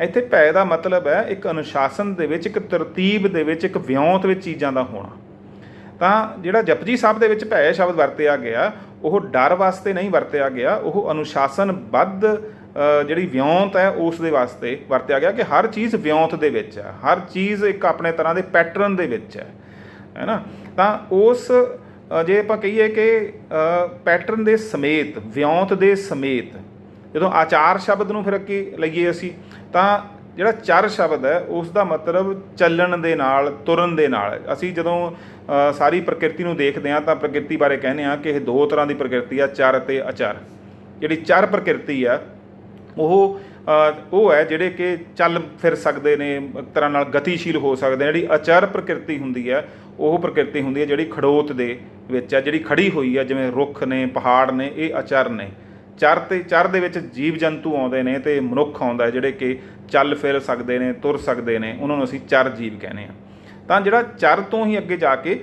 A: ਇੱਥੇ ਭੈ ਦਾ ਮਤਲਬ ਹੈ ਇੱਕ ਅਨੁਸ਼ਾਸਨ ਦੇ ਵਿੱਚ, ਇੱਕ ਤਰਤੀਬ ਦੇ ਵਿੱਚ, ਇੱਕ ਵਿਉਂਤ ਵਿੱਚ ਚੀਜ਼ਾਂ ਦਾ ਹੋਣਾ। ਤਾਂ ਜਿਹੜਾ ਜਪਜੀ ਸਾਹਿਬ ਦੇ ਵਿੱਚ ਭੈ ਸ਼ਬਦ ਵਰਤਿਆ ਗਿਆ ਉਹ ਡਰ ਵਾਸਤੇ ਨਹੀਂ ਵਰਤਿਆ ਗਿਆ, ਉਹ ਅਨੁਸ਼ਾਸਨਬੱਧ ਜਿਹੜੀ ਵਿਉਂਤ ਹੈ ਉਸ ਦੇ ਵਾਸਤੇ ਵਰਤਿਆ ਗਿਆ ਕਿ ਹਰ ਚੀਜ਼ ਵਿਉਂਤ ਦੇ ਵਿੱਚ ਹੈ, ਹਰ ਚੀਜ਼ ਇੱਕ ਆਪਣੇ ਤਰ੍ਹਾਂ ਦੇ ਪੈਟਰਨ ਦੇ ਵਿੱਚ ਹੈ ਨਾ। ਤਾਂ ਉਸ ਜੇ ਆਪਾਂ ਕਹੀਏ ਕਿ ਪੈਟਰਨ ਦੇ ਸਮੇਤ, ਵਿਉਂਤ ਦੇ ਸਮੇਤ, ਜਦੋਂ ਆਚਾਰ ਸ਼ਬਦ ਨੂੰ ਫਿਰ ਅੱਗੇ ਲਈਏ ਅਸੀਂ ਤਾਂ ਜਿਹੜਾ ਚਰ ਸ਼ਬਦ ਹੈ ਉਸ ਦਾ ਮਤਲਬ ਚੱਲਣ ਦੇ ਨਾਲ, ਤੁਰਨ ਦੇ ਨਾਲ। ਅਸੀਂ ਜਦੋਂ ਸਾਰੀ ਪ੍ਰਕਿਰਤੀ ਨੂੰ ਦੇਖਦੇ ਹਾਂ ਤਾਂ ਪ੍ਰਕਿਰਤੀ ਬਾਰੇ ਕਹਿੰਦੇ ਹਾਂ ਕਿ ਇਹ ਦੋ ਤਰ੍ਹਾਂ ਦੀ ਪ੍ਰਕਿਰਤੀ ਆ, ਚਰ ਅਤੇ ਅਚਰ। ਜਿਹੜੀ ਚਰ ਪ੍ਰਕਿਰਤੀ ਆ ਉਹ ਹੈ ਜਿਹੜੇ ਕਿ ਚੱਲ ਫਿਰ ਸਕਦੇ ਨੇ, ਇੱਕ ਤਰ੍ਹਾਂ ਨਾਲ ਗਤੀਸ਼ੀਲ ਹੋ ਸਕਦੇ ਨੇ। ਜਿਹੜੀ ਅਚਰ ਪ੍ਰਕਿਰਤੀ ਹੁੰਦੀ ਹੈ ਉਹ ਪ੍ਰਕਿਰਤੀ ਹੁੰਦੀ ਹੈ ਜਿਹੜੀ ਖੜੋਤ ਦੇ ਵਿੱਚ ਹੈ, ਜਿਹੜੀ ਖੜੀ ਹੋਈ ਹੈ, ਜਿਵੇਂ ਰੁੱਖ ਨੇ, ਪਹਾੜ ਨੇ, ਇਹ ਅਚਰ ਨੇ। ਚਰ ਦੇ ਵਿੱਚ ਜੀਵ ਜੰਤੂ ਆਉਂਦੇ ਨੇ ਅਤੇ ਮਨੁੱਖ ਆਉਂਦਾ ਜਿਹੜੇ ਕਿ ਚੱਲ ਫਿਰ ਸਕਦੇ ਨੇ, ਤੁਰ ਸਕਦੇ ਨੇ, ਉਹਨਾਂ ਨੂੰ ਅਸੀਂ ਚਰ ਜੀਵ ਕਹਿੰਦੇ ਹਾਂ। ਤਾਂ ਜਿਹੜਾ ਚਰ ਤੋਂ ਹੀ ਅੱਗੇ ਜਾ ਕੇ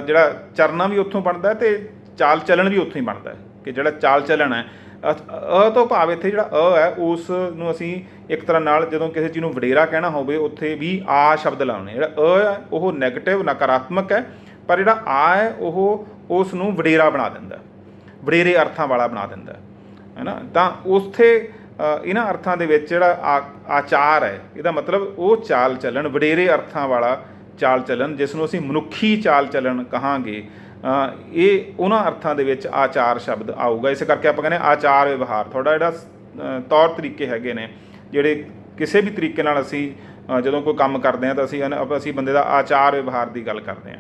A: ਜਿਹੜਾ ਚਰਨਾ ਵੀ ਉੱਥੋਂ ਬਣਦਾ ਅਤੇ ਚਾਲ ਚੱਲਣ ਵੀ ਉੱਥੋਂ ਹੀ ਬਣਦਾ ਕਿ ਜਿਹੜਾ ਚਾਲ ਚੱਲਣ ਹੈ। ਅ ਤੋਂ ਭਾਵ ਇੱਥੇ ਜਿਹੜਾ ਅ ਹੈ ਉਸ ਨੂੰ ਅਸੀਂ ਇੱਕ ਤਰ੍ਹਾਂ ਨਾਲ ਜਦੋਂ ਕਿਸੇ ਚੀਜ਼ ਨੂੰ ਵਡੇਰਾ ਕਹਿਣਾ ਹੋਵੇ ਉੱਥੇ ਵੀ ਆ ਸ਼ਬਦ ਲਾਉਣੇ। ਜਿਹੜਾ ਅ ਹੈ ਉਹ ਨੈਗੇਟਿਵ, ਨਕਾਰਾਤਮਕ ਹੈ, ਪਰ ਜਿਹੜਾ ਆ ਹੈ ਉਹ ਉਸ ਨੂੰ ਵਡੇਰਾ ਬਣਾ ਦਿੰਦਾ, ਵਡੇਰੇ ਅਰਥਾਂ ਵਾਲਾ ਬਣਾ ਦਿੰਦਾ ਹੈ ਨਾ। ਤਾਂ ਉੱਥੇ ਇਹਨਾਂ ਅਰਥਾਂ ਦੇ ਵਿੱਚ ਜਿਹੜਾ ਆਚਾਰ ਹੈ ਇਹਦਾ ਮਤਲਬ ਉਹ ਚਾਲ ਚੱਲਣ, ਵਡੇਰੇ ਅਰਥਾਂ ਵਾਲਾ ਚਾਲ ਚੱਲਣ, ਜਿਸ ਨੂੰ ਅਸੀਂ ਮਨੁੱਖੀ ਚਾਲ ਚੱਲਣ ਕਹਾਂਗੇ, ਇਹ ਉਹਨਾਂ ਅਰਥਾਂ ਦੇ ਵਿੱਚ ਆਚਾਰ ਸ਼ਬਦ ਆਊਗਾ। ਇਸ ਕਰਕੇ ਆਪਾਂ ਕਹਿੰਦੇ ਆਚਾਰ ਵਿਵਹਾਰ, ਤੁਹਾਡਾ ਜਿਹੜਾ ਤੌਰ ਤਰੀਕੇ ਹੈਗੇ ਨੇ ਜਿਹੜੇ ਕਿਸੇ ਵੀ ਤਰੀਕੇ ਨਾਲ ਅਸੀਂ ਜਦੋਂ ਕੋਈ ਕੰਮ ਕਰਦੇ ਹਾਂ ਤਾਂ ਅਸੀਂ ਬੰਦੇ ਦਾ ਆਚਾਰ ਵਿਵਹਾਰ ਦੀ ਗੱਲ ਕਰਦੇ ਹਾਂ।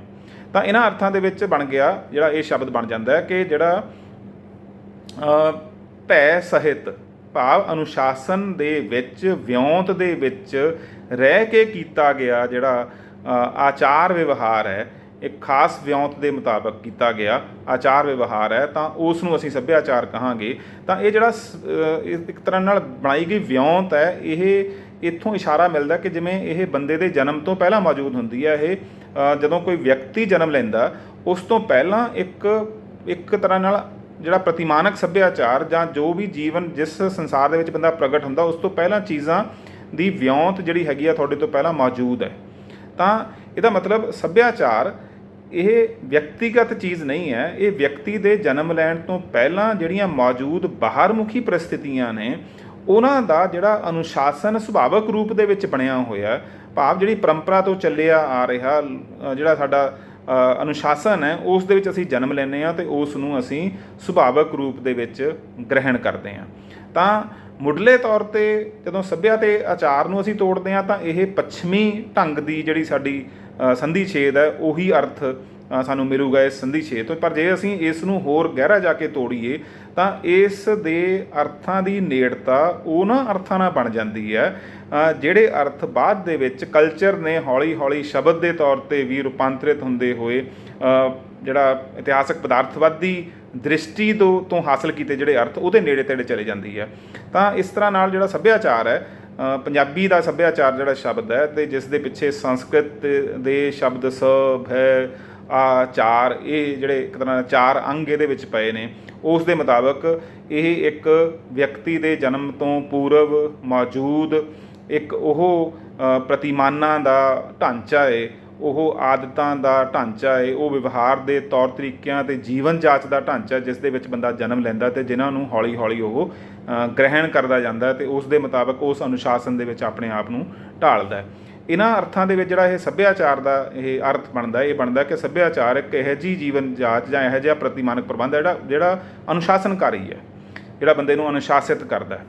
A: ਤਾਂ ਇਹਨਾਂ ਅਰਥਾਂ ਦੇ ਵਿੱਚ ਬਣ ਗਿਆ ਜਿਹੜਾ ਇਹ ਸ਼ਬਦ ਬਣ ਜਾਂਦਾ ਹੈ ਕਿ ਜਿਹੜਾ ਭੈ ਸਹਿਤ ਭਾਵ ਅਨੁਸ਼ਾਸਨ ਦੇ ਵਿੱਚ, ਵਿਉਂਤ ਦੇ ਵਿੱਚ ਰਹਿ ਕੇ ਕੀਤਾ ਗਿਆ ਜਿਹੜਾ ਆਚਾਰ ਵਿਵਹਾਰ ਹੈ, ਇੱਕ ਖਾਸ ਵਿਉਂਤ ਦੇ ਮੁਤਾਬਕ ਕੀਤਾ ਗਿਆ ਆਚਾਰ ਵਿਵਹਾਰ ਹੈ, ਤਾਂ ਉਸ ਨੂੰ ਅਸੀਂ ਸੱਭਿਆਚਾਰ ਕਹਾਂਗੇ। ਤਾਂ ਇਹ ਜਿਹੜਾ ਇੱਕ ਤਰ੍ਹਾਂ ਨਾਲ ਬਣਾਈ ਗਈ ਵਿਉਂਤ ਹੈ, ਇਹ ਇੱਥੋਂ ਇਸ਼ਾਰਾ ਮਿਲਦਾ ਕਿ ਜਿਵੇਂ ਇਹ ਬੰਦੇ ਦੇ ਜਨਮ ਤੋਂ ਪਹਿਲਾਂ ਮੌਜੂਦ ਹੁੰਦੀ ਹੈ। ਇਹ ਜਦੋਂ ਕੋਈ ਵਿਅਕਤੀ ਜਨਮ ਲੈਂਦਾ ਉਸ ਤੋਂ ਪਹਿਲਾਂ ਇੱਕ ਤਰ੍ਹਾਂ ਨਾਲ ਜਿਹੜਾ ਪ੍ਰਤਿਮਾਨਕ ਸੱਭਿਆਚਾਰ ਜਾਂ ਜੋ ਵੀ ਜੀਵਨ ਜਿਸ ਸੰਸਾਰ ਦੇ ਵਿੱਚ ਬੰਦਾ ਪ੍ਰਗਟ ਹੁੰਦਾ ਉਸ ਤੋਂ ਪਹਿਲਾਂ ਚੀਜ਼ਾਂ ਦੀ ਵਿਉਂਤ ਜਿਹੜੀ ਹੈਗੀ ਆ ਤੁਹਾਡੇ ਤੋਂ ਪਹਿਲਾਂ ਮੌਜੂਦ ਹੈ। ਤਾਂ ਇਹਦਾ ਮਤਲਬ ਸੱਭਿਆਚਾਰ ਇਹ ਵਿਅਕਤੀਗਤ ਚੀਜ਼ ਨਹੀਂ ਹੈ, ਇਹ ਵਿਅਕਤੀ ਦੇ ਜਨਮ ਲੈਣ ਤੋਂ ਪਹਿਲਾਂ ਜਿਹੜੀਆਂ ਮੌਜੂਦ ਬਾਹਰਮੁਖੀ ਪਰਿਸਥਿਤੀਆਂ ਨੇ ਉਹਨਾਂ ਦਾ ਜਿਹੜਾ ਅਨੁਸ਼ਾਸਨ ਸੁਭਾਵਿਕ ਰੂਪ ਦੇ ਵਿੱਚ ਬਣਿਆ ਹੋਇਆ, ਭਾਵ ਜਿਹੜੀ ਪਰੰਪਰਾ ਤੋਂ ਚੱਲਿਆ ਆ ਰਿਹਾ ਜਿਹੜਾ ਸਾਡਾ ਅਨੁਸ਼ਾਸਨ ਹੈ ਉਸ ਦੇ ਵਿੱਚ ਅਸੀਂ ਜਨਮ ਲੈਂਦੇ ਹਾਂ ਅਤੇ ਉਸ ਨੂੰ ਅਸੀਂ ਸੁਭਾਵਿਕ ਰੂਪ ਦੇ ਵਿੱਚ ਗ੍ਰਹਿਣ ਕਰਦੇ ਹਾਂ। ਤਾਂ ਮੁੱਢਲੇ ਤੌਰ 'ਤੇ ਜਦੋਂ ਸੱਭਿਆ ਅਤੇ ਆਚਾਰ ਨੂੰ ਅਸੀਂ ਤੋੜਦੇ ਹਾਂ ਤਾਂ ਇਹ ਪੱਛਮੀ ਢੰਗ ਦੀ ਜਿਹੜੀ ਸਾਡੀ ਸੰਧੀ ਛੇਦ ਹੈ ਉਹੀ ਅਰਥ ਸਾਨੂੰ ਮਿਲੂਗਾ ਇਸ ਸੰਧੀ ਛੇ ਤੋਂ। ਪਰ ਜੇ ਅਸੀਂ ਇਸ ਨੂੰ ਹੋਰ ਗਹਿਰਾ ਜਾ ਕੇ ਤੋੜੀਏ ਤਾਂ ਇਸ ਦੇ ਅਰਥਾਂ ਦੀ ਨੇੜਤਾ ਉਹਨਾਂ ਅਰਥਾਂ ਨਾਲ ਬਣ ਜਾਂਦੀ ਹੈ ਜਿਹੜੇ ਅਰਥ ਬਾਅਦ ਦੇ ਵਿੱਚ ਕਲਚਰ ਨੇ ਹੌਲੀ ਹੌਲੀ ਸ਼ਬਦ ਦੇ ਤੌਰ 'ਤੇ ਵੀ ਰੂਪਾਂਤਰਿਤ ਹੁੰਦੇ ਹੋਏ ਜਿਹੜਾ ਇਤਿਹਾਸਕ ਪਦਾਰਥਵਾਦੀ ਦ੍ਰਿਸ਼ਟੀ ਤੋਂ ਹਾਸਲ ਕੀਤੇ ਜਿਹੜੇ ਅਰਥ ਉਹਦੇ ਨੇੜੇ ਤੇੜੇ ਚਲੇ ਜਾਂਦੀ ਹੈ। ਤਾਂ ਇਸ ਤਰ੍ਹਾਂ ਨਾਲ ਜਿਹੜਾ ਸੱਭਿਆਚਾਰ ਹੈ, ਪੰਜਾਬੀ ਦਾ ਸੱਭਿਆਚਾਰ ਜਿਹੜਾ ਸ਼ਬਦ ਹੈ ਅਤੇ ਜਿਸ ਦੇ ਪਿੱਛੇ ਸੰਸਕ੍ਰਿਤ ਦੇ ਸ਼ਬਦ ਸ ਭੈ ਆ ਚਾਰ, ਇਹ ਜਿਹੜੇ ਇੱਕ ਤਰ੍ਹਾਂ ਚਾਰ ਅੰਗ ਇਹਦੇ ਵਿੱਚ ਪਏ ਨੇ, ਉਸ ਦੇ ਮੁਤਾਬਕ ਇਹ ਇੱਕ ਵਿਅਕਤੀ ਦੇ ਜਨਮ ਤੋਂ ਪੂਰਵ ਮੌਜੂਦ ਇੱਕ ਉਹ ਪ੍ਰਤੀਮਾਨਾਂ ਦਾ ਢਾਂਚਾ ਹੈ, ਉਹ ਆਦਤਾਂ ਦਾ ਢਾਂਚਾ ਹੈ, ਉਹ ਵਿਵਹਾਰ ਦੇ ਤੌਰ ਤਰੀਕਿਆਂ ਅਤੇ ਜੀਵਨ ਜਾਚ ਦਾ ਢਾਂਚਾ ਜਿਸ ਦੇ ਵਿੱਚ ਬੰਦਾ ਜਨਮ ਲੈਂਦਾ ਅਤੇ ਜਿਨ੍ਹਾਂ ਨੂੰ ਹੌਲੀ ਹੌਲੀ ਉਹ ਗ੍ਰਹਿਣ ਕਰਦਾ ਜਾਂਦਾ ਅਤੇ ਉਸ ਦੇ ਮੁਤਾਬਕ ਉਸ ਅਨੁਸ਼ਾਸਨ ਦੇ ਵਿੱਚ ਆਪਣੇ ਆਪ ਨੂੰ ਢਾਲਦਾ। ਇਹਨਾਂ ਅਰਥਾਂ ਦੇ ਵਿੱਚ ਜਿਹੜਾ ਇਹ ਸੱਭਿਆਚਾਰ ਦਾ ਇਹ ਅਰਥ ਬਣਦਾ, ਇਹ ਬਣਦਾ ਕਿ ਸੱਭਿਆਚਾਰ ਇੱਕ ਇਹੋ ਜਿਹੀ ਜੀਵਨ ਜਾਚ ਜਾਂ ਇਹੋ ਜਿਹਾ ਪ੍ਰਤੀਮਾਨਕ ਪ੍ਰਬੰਧ ਹੈ ਜਿਹੜਾ ਅਨੁਸ਼ਾਸਨਕਾਰੀ ਹੈ, ਜਿਹੜਾ ਬੰਦੇ ਨੂੰ ਅਨੁਸ਼ਾਸਿਤ ਕਰਦਾ।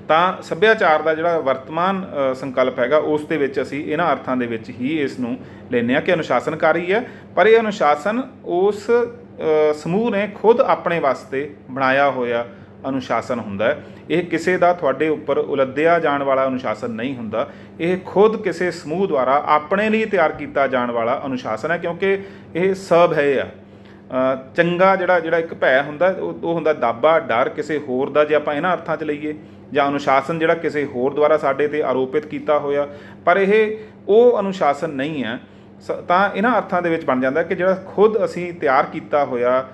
A: ਤਾਂ ਸੱਭਿਆਚਾਰ ਦਾ ਜਿਹੜਾ ਵਰਤਮਾਨ ਸੰਕਲਪ ਹੈਗਾ ਉਸ ਦੇ ਵਿੱਚ ਅਸੀਂ ਇਹਨਾਂ ਅਰਥਾਂ ਦੇ ਵਿੱਚ ਹੀ ਇਸ ਨੂੰ ਲੈਂਦੇ ਹਾਂ ਕਿ ਅਨੁਸ਼ਾਸਨਕਾਰੀ ਹੈ, ਪਰ ਇਹ ਅਨੁਸ਼ਾਸਨ ਉਸ ਸਮੂਹ ਨੇ ਖੁਦ ਆਪਣੇ ਵਾਸਤੇ ਬਣਾਇਆ ਹੋਇਆ ਅਨੁਸ਼ਾਸਨ ਹੁੰਦਾ ਹੈ। ਇਹ ਕਿਸੇ ਦਾ ਤੁਹਾਡੇ ਉੱਪਰ ਉਲੱਦਿਆ ਜਾਣ ਵਾਲਾ ਅਨੁਸ਼ਾਸਨ ਨਹੀਂ ਹੁੰਦਾ, ਇਹ ਖੁਦ ਕਿਸੇ ਸਮੂਹ ਦੁਆਰਾ ਆਪਣੇ ਲਈ ਤਿਆਰ ਕੀਤਾ ਜਾਣ ਵਾਲਾ ਅਨੁਸ਼ਾਸਨ ਹੈ, ਕਿਉਂਕਿ ਇਹ ਸਭੈ ਆ। ਚੰਗਾ ਜਿਹੜਾ ਇੱਕ ਭੈ ਹੁੰਦਾ ਉਹ ਹੁੰਦਾ ਦਾਬਾ, ਡਰ ਕਿਸੇ ਹੋਰ ਦਾ, ਜੇ ਆਪਾਂ ਇਹਨਾਂ ਅਰਥਾਂ 'ਚ ਲਈਏ, ਜਾਂ ਅਨੁਸ਼ਾਸਨ ਜਿਹੜਾ ਕਿਸੇ ਹੋਰ ਦੁਆਰਾ ਸਾਡੇ 'ਤੇ ਆਰੋਪਿਤ ਕੀਤਾ ਹੋਇਆ, ਪਰ ਇਹ ਉਹ ਅਨੁਸ਼ਾਸਨ ਨਹੀਂ ਹੈ। ਤਾਂ ਇਹਨਾਂ ਅਰਥਾਂ ਦੇ ਵਿੱਚ ਬਣ ਜਾਂਦਾ ਕਿ ਜਿਹੜਾ ਖੁਦ ਅਸੀਂ ਤਿਆਰ ਕੀਤਾ ਹੋਇਆ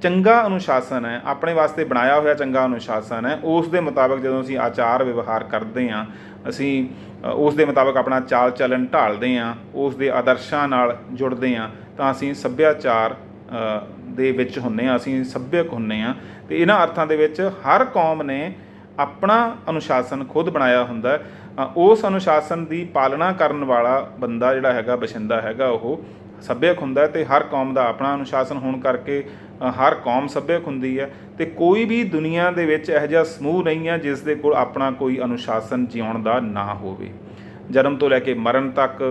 A: ਚੰਗਾ ਅਨੁਸ਼ਾਸਨ ਹੈ, ਆਪਣੇ ਵਾਸਤੇ ਬਣਾਇਆ ਹੋਇਆ ਚੰਗਾ ਅਨੁਸ਼ਾਸਨ ਹੈ, ਉਸ ਦੇ ਮੁਤਾਬਕ ਜਦੋਂ ਅਸੀਂ ਆਚਾਰ ਵਿਵਹਾਰ ਕਰਦੇ ਹਾਂ, ਅਸੀਂ ਉਸ ਦੇ ਮੁਤਾਬਕ ਆਪਣਾ ਚਾਲ ਚੱਲਣ ਢਾਲਦੇ ਹਾਂ, ਉਸ ਦੇ ਆਦਰਸ਼ਾਂ ਨਾਲ ਜੁੜਦੇ ਹਾਂ, ਤਾਂ ਅਸੀਂ ਸੱਭਿਆਚਾਰ ਦੇ ਵਿੱਚ ਹੁੰਦੇ ਹਾਂ, ਅਸੀਂ ਸੱਭਿਅਕ ਹੁੰਦੇ ਹਾਂ। ਅਤੇ ਇਹਨਾਂ ਅਰਥਾਂ ਦੇ ਵਿੱਚ ਹਰ ਕੌਮ ਨੇ ਆਪਣਾ ਅਨੁਸ਼ਾਸਨ ਖੁਦ ਬਣਾਇਆ ਹੁੰਦਾ। ਉਸ ਅਨੁਸ਼ਾਸਨ ਦੀ ਪਾਲਣਾ ਕਰਨ ਵਾਲਾ ਬੰਦਾ ਜਿਹੜਾ ਹੈਗਾ, ਬਸ਼ਿੰਦਾ ਹੈਗਾ, ਉਹ ਸੱਭਿਅਕ ਹੁੰਦਾ। ਅਤੇ ਹਰ ਕੌਮ ਦਾ ਆਪਣਾ ਅਨੁਸ਼ਾਸਨ ਹੋਣ ਕਰਕੇ ਹਰ ਕੌਮ ਸੱਭਿਅਕ ਹੁੰਦੀ ਹੈ। ਅਤੇ ਕੋਈ ਵੀ ਦੁਨੀਆ ਦੇ ਵਿੱਚ ਇਹੋ ਜਿਹਾ ਸਮੂਹ ਨਹੀਂ ਹੈ ਜਿਸ ਦੇ ਕੋਲ ਆਪਣਾ ਕੋਈ ਅਨੁਸ਼ਾਸਨ ਜਿਉਣ ਦਾ ਨਾ ਹੋਵੇ। ਜਨਮ ਤੋਂ ਲੈ ਕੇ ਮਰਨ ਤੱਕ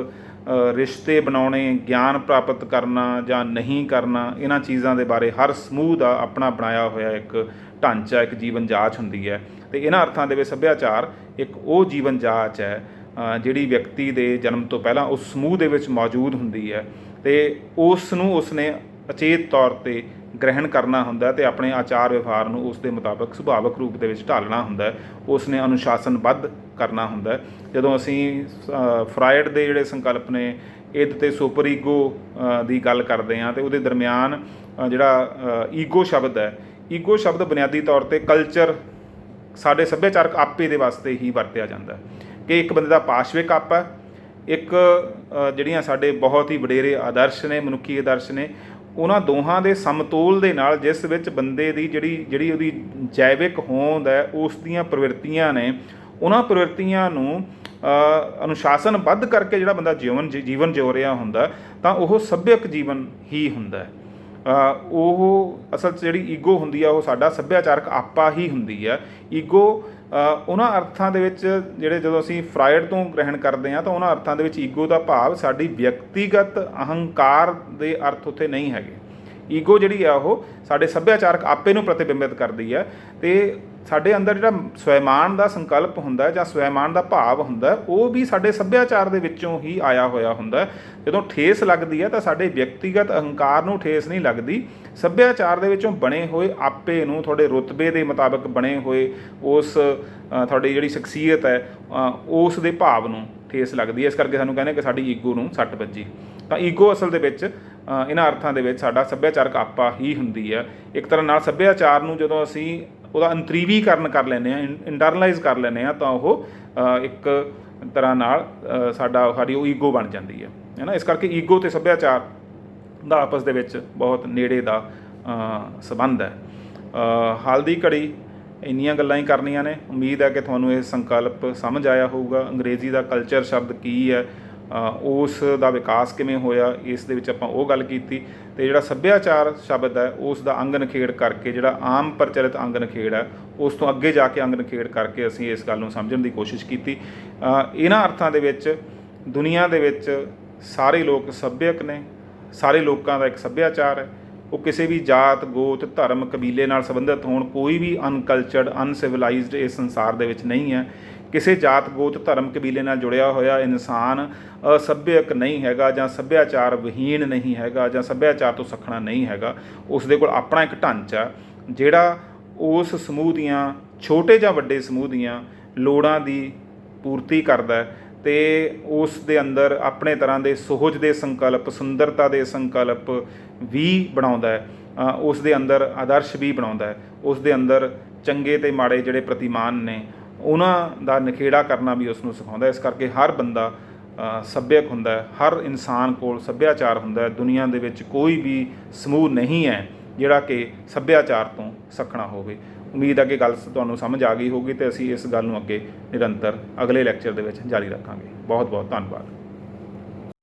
A: ਰਿਸ਼ਤੇ ਬਣਾਉਣੇ, ਗਿਆਨ ਪ੍ਰਾਪਤ ਕਰਨਾ ਜਾਂ ਨਹੀਂ ਕਰਨਾ, ਇਹਨਾਂ ਚੀਜ਼ਾਂ ਦੇ ਬਾਰੇ ਹਰ ਸਮੂਹ ਦਾ ਆਪਣਾ ਬਣਾਇਆ ਹੋਇਆ ਇੱਕ ਢਾਂਚਾ, ਇੱਕ ਜੀਵਨ ਜਾਚ ਹੁੰਦੀ ਹੈ। ਅਤੇ ਇਹਨਾਂ ਅਰਥਾਂ ਦੇ ਵਿੱਚ ਸੱਭਿਆਚਾਰ ਇੱਕ ਉਹ ਜੀਵਨ ਜਾਚ ਹੈ ਜਿਹੜੀ ਵਿਅਕਤੀ ਦੇ ਜਨਮ ਤੋਂ ਪਹਿਲਾਂ ਉਸ ਸਮੂਹ ਦੇ ਵਿੱਚ ਮੌਜੂਦ ਹੁੰਦੀ ਹੈ, ਅਤੇ ਉਸ ਨੂੰ ਉਸਨੇ ਅਚੇਤ ਤੌਰ 'ਤੇ ਗ੍ਰਹਿਣ ਕਰਨਾ ਹੁੰਦਾ ਅਤੇ ਆਪਣੇ ਆਚਾਰ ਵਿਵਹਾਰ ਨੂੰ ਉਸ ਦੇ ਮੁਤਾਬਕ ਸੁਭਾਵਿਕ ਰੂਪ ਦੇ ਵਿੱਚ ਢਾਲਣਾ ਹੁੰਦਾ, ਉਸ ਨੇ ਅਨੁਸ਼ਾਸਨਬੱਧ ਕਰਨਾ ਹੁੰਦਾ। ਜਦੋਂ ਅਸੀਂ ਫਰਾਇਡ ਦੇ ਜਿਹੜੇ ਸੰਕਲਪ ਨੇ ਇਦ ਅਤੇ ਸੁਪਰ ਈਗੋ ਦੀ ਗੱਲ ਕਰਦੇ ਹਾਂ, ਅਤੇ ਉਹਦੇ ਦਰਮਿਆਨ ਜਿਹੜਾ ਈਗੋ ਸ਼ਬਦ ਹੈ, ਈਗੋ ਸ਼ਬਦ ਬੁਨਿਆਦੀ ਤੌਰ 'ਤੇ ਕਲਚਰ, ਸਾਡੇ ਸੱਭਿਆਚਾਰਕ ਆਪੇ ਦੇ ਵਾਸਤੇ ਹੀ ਵਰਤਿਆ ਜਾਂਦਾ ਕਿ ਇੱਕ ਬੰਦੇ ਦਾ ਪਾਸ਼ਵਿਕ ਆਪਾ, ਇੱਕ ਜਿਹੜੀਆਂ ਸਾਡੇ ਬਹੁਤ ਹੀ ਵਡੇਰੇ ਆਦਰਸ਼ ਨੇ, ਮਨੁੱਖੀ ਆਦਰਸ਼ ਨੇ, ਉਹਨਾਂ ਦੋਹਾਂ ਦੇ ਸਮਤੋਲ ਦੇ ਨਾਲ ਜਿਸ ਵਿੱਚ ਬੰਦੇ ਦੀ ਜਿਹੜੀ ਉਹਦੀ ਜੈਵਿਕ ਹੋਂਦ ਹੈ, ਉਸ ਦੀਆਂ ਪ੍ਰਵਿਰਤੀਆਂ ਨੇ, ਉਹਨਾਂ ਪ੍ਰਵਿਰਤੀਆਂ ਨੂੰ ਅਨੁਸ਼ਾਸਨਬੱਧ ਕਰਕੇ ਜਿਹੜਾ ਬੰਦਾ ਜੀਵਨ ਜਿਉ ਰਿਹਾ ਹੁੰਦਾ, ਤਾਂ ਉਹ ਸੱਭਿਅਕ ਜੀਵਨ ਹੀ ਹੁੰਦਾ। ਉਹ ਅਸਲ 'ਚ ਜਿਹੜੀ ਈਗੋ ਹੁੰਦੀ ਆ ਉਹ ਸਾਡਾ ਸੱਭਿਆਚਾਰਕ ਆਪਾ ਹੀ ਹੁੰਦੀ ਆ। ਈਗੋ ਉਹਨਾਂ ਅਰਥਾਂ ਦੇ ਵਿੱਚ ਜਿਹੜੇ ਜਦੋਂ ਅਸੀਂ ਫਰਾਇਡ ਤੋਂ ਗ੍ਰਹਿਣ ਕਰਦੇ ਹਾਂ, ਤਾਂ ਉਹਨਾਂ ਅਰਥਾਂ ਦੇ ਵਿੱਚ ਈਗੋ ਦਾ ਭਾਵ ਸਾਡੀ ਵਿਅਕਤੀਗਤ ਅਹੰਕਾਰ ਦੇ ਅਰਥ ਉੱਥੇ ਨਹੀਂ ਹੈਗੇ। ਈਗੋ ਜਿਹੜੀ ਆ ਉਹ ਸਾਡੇ ਸੱਭਿਆਚਾਰਕ ਆਪੇ ਨੂੰ ਪ੍ਰਤੀਬਿੰਬਿਤ ਕਰਦੀ ਹੈ, ਅਤੇ ਸਾਡੇ ਅੰਦਰ ਜਿਹੜਾ ਸਵੈਮਾਨ ਦਾ ਸੰਕਲਪ ਹੁੰਦਾ ਜਾਂ ਸਵੈਮਾਨ ਦਾ ਭਾਵ ਹੁੰਦਾ, ਉਹ ਵੀ ਸਾਡੇ ਸੱਭਿਆਚਾਰ ਦੇ ਵਿੱਚੋਂ ਹੀ ਆਇਆ ਹੋਇਆ ਹੁੰਦਾ। ਜਦੋਂ ਠੇਸ ਲੱਗਦੀ ਹੈ ਤਾਂ ਸਾਡੇ ਵਿਅਕਤੀਗਤ ਅਹੰਕਾਰ ਨੂੰ ਠੇਸ ਨਹੀਂ ਲੱਗਦੀ, ਸੱਭਿਆਚਾਰ ਦੇ ਵਿੱਚੋਂ ਬਣੇ ਹੋਏ ਆਪੇ ਨੂੰ, ਤੁਹਾਡੇ ਰੁਤਬੇ ਦੇ ਮੁਤਾਬਕ ਬਣੇ ਹੋਏ ਉਸ ਤੁਹਾਡੀ ਜਿਹੜੀ ਸ਼ਖਸੀਅਤ ਹੈ ਉਸ ਦੇ ਭਾਵ ਨੂੰ ਠੇਸ ਲੱਗਦੀ ਹੈ। ਇਸ ਕਰਕੇ ਸਾਨੂੰ ਕਹਿੰਦੇ ਕਿ ਸਾਡੀ ਈਗੋ ਨੂੰ ਸੱਟ ਵੱਜੀ। ਤਾਂ ਈਗੋ ਅਸਲ ਦੇ ਵਿੱਚ ਇਹਨਾਂ ਅਰਥਾਂ ਦੇ ਵਿੱਚ ਸਾਡਾ ਸੱਭਿਆਚਾਰਕ ਆਪਾ ਹੀ ਹੁੰਦੀ ਹੈ। ਇੱਕ ਤਰ੍ਹਾਂ ਨਾਲ ਸੱਭਿਆਚਾਰ ਨੂੰ ਜਦੋਂ ਅਸੀਂ ਉਹਦਾ ਅੰਤਰੀਵੀਕਰਨ ਕਰ ਲੈਂਦੇ ਹਾਂ, ਇੰਟਰਨਲਾਈਜ਼ ਕਰ ਲੈਂਦੇ ਹਾਂ, ਤਾਂ ਉਹ ਇੱਕ ਤਰ੍ਹਾਂ ਨਾਲ ਸਾਡੀ ਉਹ ਈਗੋ ਬਣ ਜਾਂਦੀ ਹੈ ਨਾ। ਇਸ ਕਰਕੇ ਈਗੋ ਅਤੇ ਸੱਭਿਆਚਾਰ ਦਾ ਆਪਸ ਦੇ ਵਿੱਚ ਬਹੁਤ ਨੇੜੇ ਦਾ ਸੰਬੰਧ ਹੈ। ਹਾਲ ਦੀ ਘੜੀ ਇੰਨੀਆਂ ਗੱਲਾਂ ਹੀ ਕਰਨੀਆਂ ਨੇ। ਉਮੀਦ ਹੈ ਕਿ ਤੁਹਾਨੂੰ ਇਹ ਸੰਕਲਪ ਸਮਝ ਆਇਆ ਹੋਊਗਾ। ਅੰਗਰੇਜ਼ੀ ਦਾ ਕਲਚਰ ਸ਼ਬਦ ਕੀ ਹੈ, ਉਸ ਦਾ ਵਿਕਾਸ ਕਿਵੇਂ ਹੋਇਆ, ਇਸ ਦੇ ਵਿੱਚ ਆਪਾਂ ਉਹ ਗੱਲ ਕੀਤੀ। ਅਤੇ ਜਿਹੜਾ ਸੱਭਿਆਚਾਰ ਸ਼ਬਦ ਹੈ ਉਸ ਦਾ ਅੰਗ ਨਿਖੇੜ ਕਰਕੇ, ਜਿਹੜਾ ਆਮ ਪ੍ਰਚਲਿਤ ਅੰਗ ਨਿਖੇੜ ਹੈ, ਉਸ ਤੋਂ ਅੱਗੇ ਜਾ ਕੇ ਅੰਗ ਨਿਖੇੜ ਕਰਕੇ ਅਸੀਂ ਇਸ ਗੱਲ ਨੂੰ ਸਮਝਣ ਦੀ ਕੋਸ਼ਿਸ਼ ਕੀਤੀ। ਇਹਨਾਂ ਅਰਥਾਂ ਦੇ ਵਿੱਚ ਦੁਨੀਆ ਦੇ ਵਿੱਚ ਸਾਰੇ ਲੋਕ ਸੱਭਿਅਕ ਨੇ, ਸਾਰੇ ਲੋਕਾਂ ਦਾ ਇੱਕ ਸੱਭਿਆਚਾਰ ਹੈ। ਉਹ ਕਿਸੇ ਵੀ ਜਾਤ, ਗੋਤ, ਧਰਮ, ਕਬੀਲੇ ਨਾਲ ਸੰਬੰਧਿਤ ਹੋਣ, ਕੋਈ ਵੀ ਅਨਕਲਚਰਡ, ਅਨਸਿਵਲਾਈਜ਼ਡ ਇਸ ਸੰਸਾਰ ਦੇ ਵਿੱਚ ਨਹੀਂ ਹੈ। ਕਿਸੇ ਜਾਤ, ਗੋਤ, ਧਰਮ, ਕਬੀਲੇ ਨਾਲ ਜੁੜਿਆ ਹੋਇਆ ਇਨਸਾਨ ਅਸੱਭਿਅਕ ਨਹੀਂ ਹੈਗਾ ਜਾਂ ਸੱਭਿਆਚਾਰ ਵਿਹੀਨ ਨਹੀਂ ਹੈਗਾ ਜਾਂ ਸੱਭਿਆਚਾਰ ਤੋਂ ਸੱਖਣਾ ਨਹੀਂ ਹੈਗਾ। ਉਸ ਦੇ ਕੋਲ ਆਪਣਾ ਇੱਕ ਢਾਂਚਾ ਜਿਹੜਾ ਉਸ ਸਮੂਹ ਦੀਆਂ, ਛੋਟੇ ਜਾਂ ਵੱਡੇ ਸਮੂਹ ਦੀਆਂ ਲੋੜਾਂ ਦੀ ਪੂਰਤੀ ਕਰਦਾ ਹੈ ਅਤੇ ਉਸ ਦੇ ਅੰਦਰ ਆਪਣੇ ਤਰ੍ਹਾਂ ਦੇ ਸੁਹਜ ਦੇ ਸੰਕਲਪ, ਸੁੰਦਰਤਾ ਦੇ ਸੰਕਲਪ ਵੀ ਬਣਾਉਂਦਾ ਹੈ। ਉਸ ਦੇ ਅੰਦਰ ਆਦਰਸ਼ ਵੀ ਬਣਾਉਂਦਾ ਹੈ। ਉਸ ਦੇ ਅੰਦਰ ਚੰਗੇ ਅਤੇ ਮਾੜੇ ਜਿਹੜੇ ਪ੍ਰਤੀਮਾਨ ਨੇ ਉਹਨਾਂ ਦਾ ਨਿਖੇੜਾ ਕਰਨਾ ਵੀ ਉਸ ਨੂੰ ਸਿਖਾਉਂਦਾ। ਇਸ ਕਰਕੇ ਹਰ ਬੰਦਾ ਸੱਭਿਅਕ ਹੁੰਦਾ ਹੈ, ਹਰ ਇਨਸਾਨ ਕੋਲ ਸੱਭਿਆਚਾਰ ਹੁੰਦਾ ਹੈ। ਦੁਨੀਆ ਦੇ ਵਿੱਚ ਕੋਈ ਵੀ ਸਮੂਹ ਨਹੀਂ ਹੈ ਜਿਹੜਾ ਕਿ ਸੱਭਿਆਚਾਰ ਤੋਂ ਸੱਖਣਾ ਹੋਵੇ। ਉਮੀਦ ਹੈ ਕਿ ਗੱਲ ਤੁਹਾਨੂੰ ਸਮਝ ਆ ਗਈ ਹੋਊਗੀ ਅਤੇ ਅਸੀਂ ਇਸ ਗੱਲ ਨੂੰ ਅੱਗੇ ਨਿਰੰਤਰ ਅਗਲੇ ਲੈਕਚਰ ਦੇ ਵਿੱਚ ਜਾਰੀ ਰੱਖਾਂਗੇ। ਬਹੁਤ ਬਹੁਤ ਧੰਨਵਾਦ।